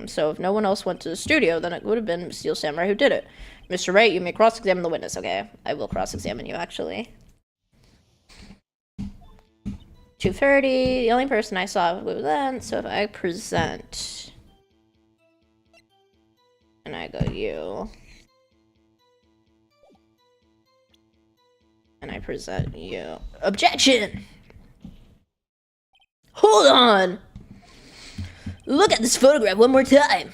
[SPEAKER 2] So if no one else went to the studio, then it would have been Steel Samurai who did it. Mr. Wright, you may cross-examine the witness. Okay, I will cross-examine you, actually. 2:30, the only person I saw was then, so if I present... And I go you. And I present you. Objection! Hold on! Look at this photograph one more time.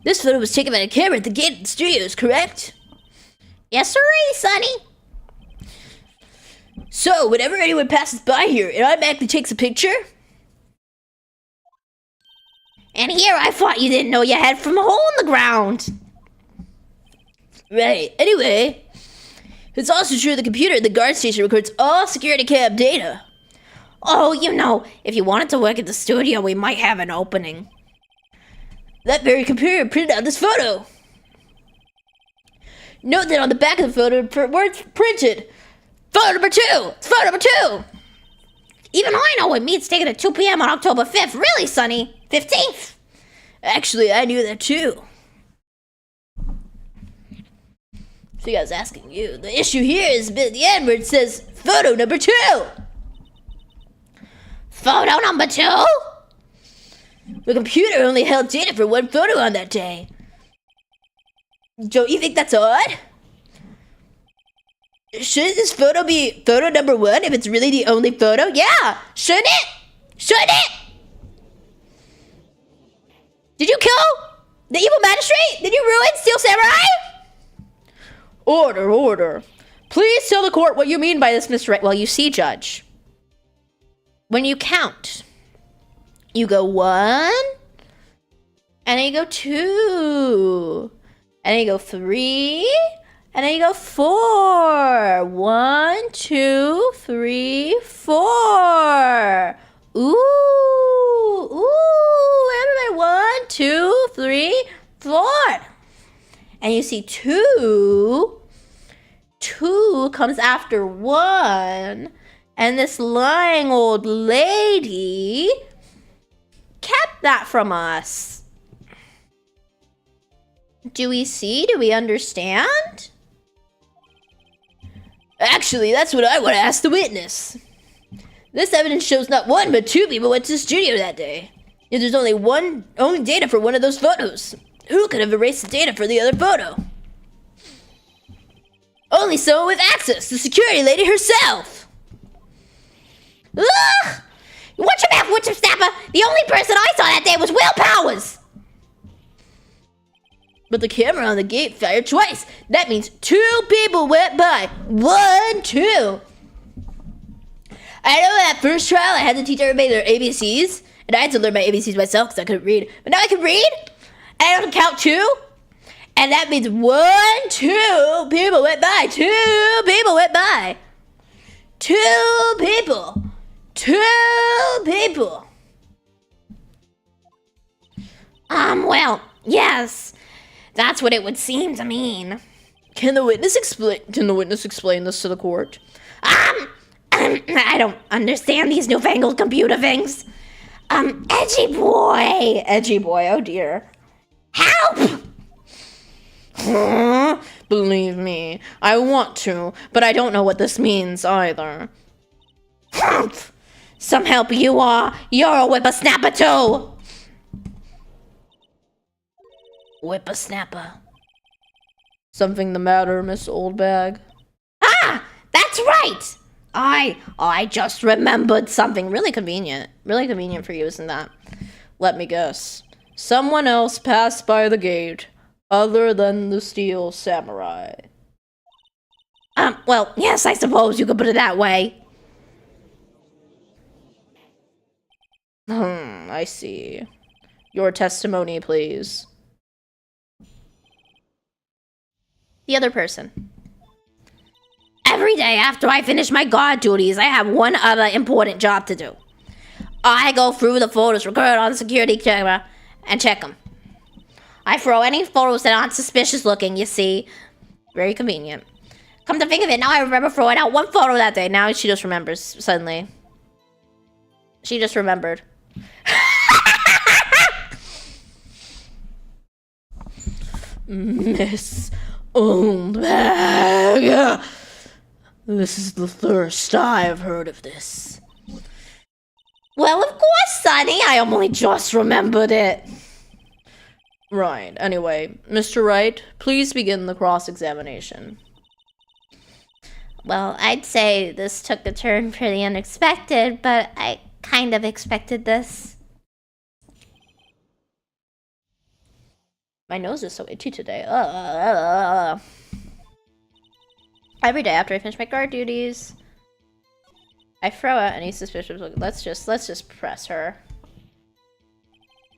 [SPEAKER 2] This photo was taken by a camera at the gate of the studios, correct? Yes, sir, Sonny. So, whenever anyone passes by here, it automatically takes a picture? And here I thought you didn't know you had from a hole in the ground. Right, anyway. It's also true the computer at the guard station records all security cam data. Oh, you know, if you wanted to work at the studio, we might have an opening. That very computer printed out this photo. Note that on the back of the photo, words printed. Photo number 2! It's photo number 2! Even I know what means taken at 2 p.m. on October 5th. Really, Sonny? 15th? Actually, I knew that too. So I was asking you. The issue here is a bit at the end where it says photo number 2. Photo number 2? The computer only held data for one photo on that day. Don't you think that's odd? Shouldn't this photo be photo number 1 if it's really the only photo? Yeah! Shouldn't it? Shouldn't it? Did you kill the evil magistrate? Did you ruin Steel Samurai? Order, order. Please tell the court what you mean by this, Mr. Wright. Well, you see, Judge. When you count, you go 1, and then you go 2, and then you go 3, and then you go 4. 1, 2, 3, 4. Ooh, everybody. 1, 2, 3, 4. And you see 2. 2 comes after 1. And this lying old lady kept that from us. Do we see? Do we understand? Actually, that's what I want to ask the witness. This evidence shows not 1, but 2 people went to the studio that day. If there's only data for one of those photos, who could have erased the data for the other photo? Only someone with access, the security lady herself. Ugh! Watch your mouth, Witcher Snapper! The only person I saw that day was Will Powers! But the camera on the gate fired twice. That means 2 people went by. 1, 2. I know that first trial I had to teach everybody their ABCs. And I had to learn my ABCs myself because I couldn't read. But now I can read. And I don't count 2. And that means 1, 2 people went by. 2 people went by. 2 people. 2 people. Well, yes. That's what it would seem to mean.
[SPEAKER 3] Can the witness explain this to the court?
[SPEAKER 2] I don't understand these newfangled computer things. Edgy boy.
[SPEAKER 3] Edgy boy, oh dear.
[SPEAKER 2] Help!
[SPEAKER 3] Believe me, I want to, but I don't know what this means either.
[SPEAKER 2] Humph! Some help you are. You're a whippersnapper too. Whippersnapper.
[SPEAKER 3] Something the matter, Miss Oldbag?
[SPEAKER 2] Ah! That's right! I just remembered something
[SPEAKER 3] Really convenient. Really convenient for you, isn't that? Let me guess. Someone else passed by the gate, other than the Steel Samurai.
[SPEAKER 2] Well, yes, I suppose you could put it that way.
[SPEAKER 3] I see. Your testimony, please.
[SPEAKER 1] The other person.
[SPEAKER 2] Every day after I finish my guard duties, I have one other important job to do. I go through the photos recorded on the security camera and check them. I throw any photos that aren't suspicious looking, you see.
[SPEAKER 1] Very convenient.
[SPEAKER 2] Come to think of it, now I remember throwing out one photo that day.
[SPEAKER 1] Now she just remembers suddenly. She just remembered.
[SPEAKER 3] Miss Oldbag. This is the first I've heard of this.
[SPEAKER 2] Well, of course, Sonny. I only just remembered it.
[SPEAKER 3] Right. Anyway, Mr. Wright, please begin the cross-examination.
[SPEAKER 1] Well, I'd say this took a turn pretty unexpected, but I kind of expected this.
[SPEAKER 3] My nose is so itchy today.
[SPEAKER 1] Every day after I finish my guard duties, I throw out any suspicious look. Let's just press her.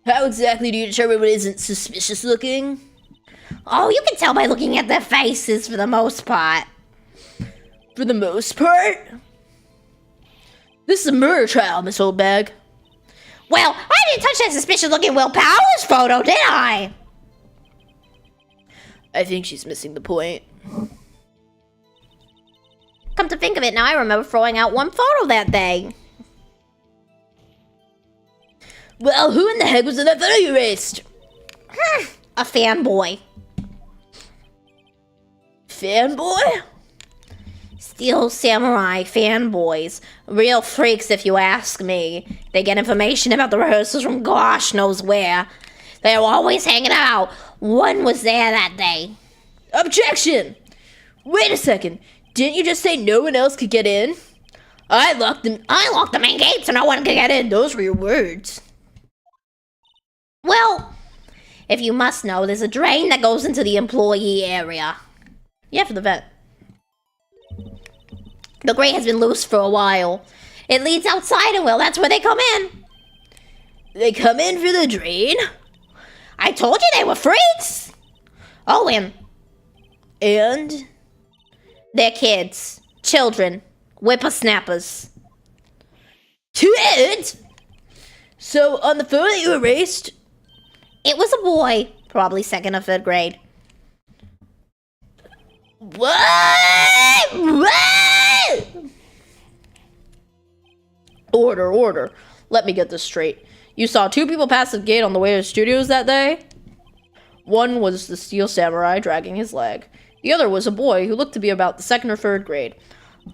[SPEAKER 3] How exactly do you determine what isn't suspicious looking?
[SPEAKER 2] Oh, you can tell by looking at their faces for the most part.
[SPEAKER 3] For the most part? This is a murder trial, Miss Oldbag.
[SPEAKER 2] Well, I didn't touch that suspicious looking Will Powers photo, did I?
[SPEAKER 3] I think she's missing the point.
[SPEAKER 2] Come to think of it, now I remember throwing out one photo that day.
[SPEAKER 3] Well, who in the heck was in that photo you erased?
[SPEAKER 2] A fanboy.
[SPEAKER 3] Fanboy?
[SPEAKER 2] Steel Samurai fanboys. Real freaks, if you ask me. They get information about the rehearsals from gosh knows where. They're always hanging out. One was there that day.
[SPEAKER 3] Objection! Wait a second. Didn't you just say no one else could get in? I locked the main gate so no one could get in. Those were your words.
[SPEAKER 2] Well, if you must know, there's a drain that goes into the employee area.
[SPEAKER 3] Yeah, for the vet.
[SPEAKER 2] The grate has been loose for a while. It leads outside, and well, that's where they come in.
[SPEAKER 3] They come in for the drain?
[SPEAKER 2] I told you they were freaks. Oh, and they're kids, children, whippersnappers.
[SPEAKER 3] Kids? So on the photo that you erased,
[SPEAKER 2] it was a boy, probably second or third grade.
[SPEAKER 3] What? Order. Let me get this straight. You saw two people pass the gate on the way to the studios that day? One was the Steel Samurai dragging his leg. The other was a boy who looked to be about the second or third grade.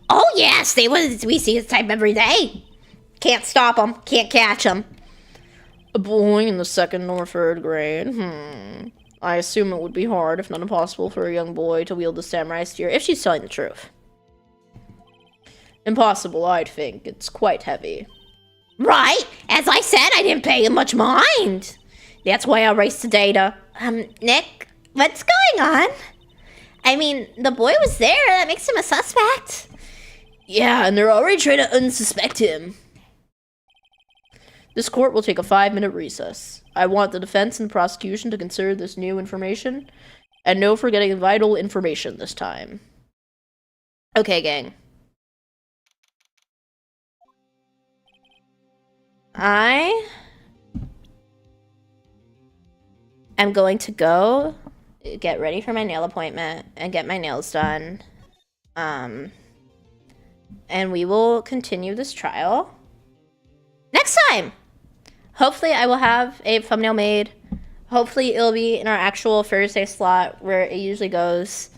[SPEAKER 2] Oh, yes, we see his type every day. Can't stop him, can't catch him.
[SPEAKER 3] A boy in the second or third grade? I assume it would be hard, if not impossible, for a young boy to wield the samurai spear if she's telling the truth. Impossible, I'd think. It's quite heavy.
[SPEAKER 2] Right. As I said, I didn't pay him much mind. That's why I erased the data. Nick, what's going on? I mean, the boy was there. That makes him a suspect.
[SPEAKER 3] Yeah, and they're already trying to unsuspect him. This court will take a 5-minute recess. I want the defense and prosecution to consider this new information, and no forgetting vital information this time. Okay, gang.
[SPEAKER 1] am going to go get ready for my nail appointment and get my nails done. And we will continue this trial next time. Hopefully I will have a thumbnail made. Hopefully it'll be in our actual Thursday slot where it usually goes.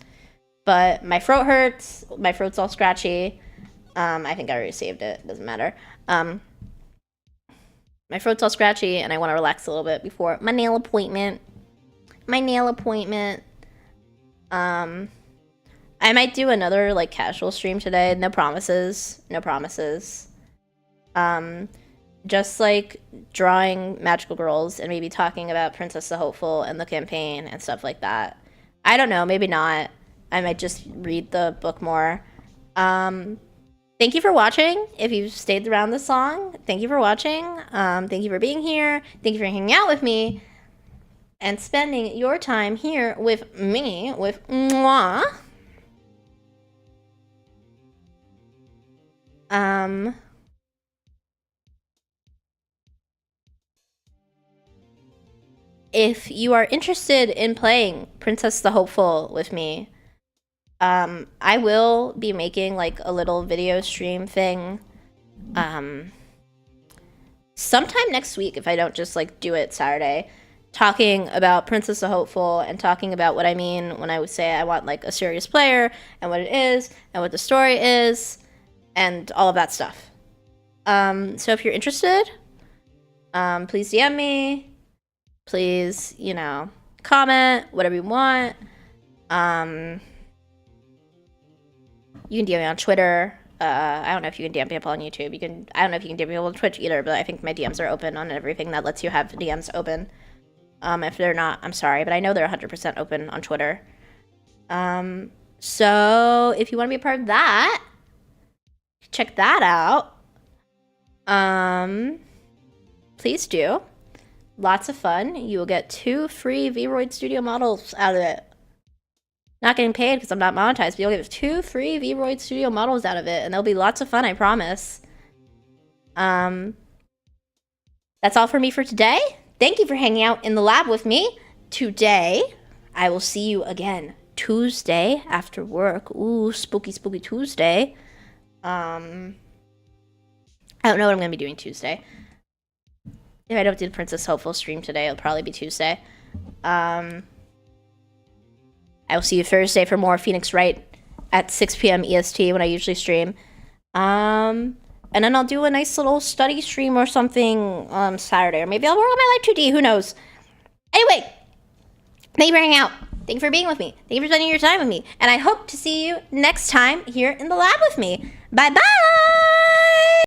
[SPEAKER 1] But my throat hurts. My throat's all scratchy. I think I already saved it. Doesn't matter. My throat's all scratchy and I want to relax a little bit before my nail appointment. I might do another like casual stream today. No promises. Just like drawing magical girls and maybe talking about Princess the Hopeful and the campaign and stuff like that. I don't know, maybe not. I might just read the book more. Thank you for watching. If you've stayed around this long, thank you for watching. Thank you for being here. Thank you for hanging out with me and spending your time here with me, with moi. If you are interested in playing Princess the Hopeful with me, I will be making like a little video stream thing sometime next week if I don't just like do it Saturday, talking about Princess the Hopeful and talking about what I mean when I would say I want like a serious player and what it is and what the story is and all of that stuff. So if you're interested, please DM me. Please, you know, comment, whatever you want. You can DM me on Twitter. I don't know if you can DM people on YouTube. I don't know if you can DM people on Twitch either, but I think my DMs are open on everything that lets you have DMs open. If they're not, I'm sorry, but I know they're 100% open on Twitter. So if you want to be a part of that, check that out. Please do. Lots of fun. You will get 2 free VRoid Studio models out of it. Not getting paid because I'm not monetized, but you'll get 2 free VRoid Studio models out of it, and they'll be lots of fun, I promise. That's all for me for today. Thank you for hanging out in the lab with me today. I will see you again Tuesday after work. Ooh, spooky, spooky Tuesday. I don't know what I'm going to be doing Tuesday. If I don't do the Princess Hopeful stream today, it'll probably be Tuesday. I will see you Thursday for more Phoenix Wright at 6 p.m. EST when I usually stream. And then I'll do a nice little study stream or something Saturday. Or maybe I'll work on my Live 2D. Who knows? Anyway, thank you for hanging out. Thank you for being with me. Thank you for spending your time with me. And I hope to see you next time here in the lab with me. Bye-bye!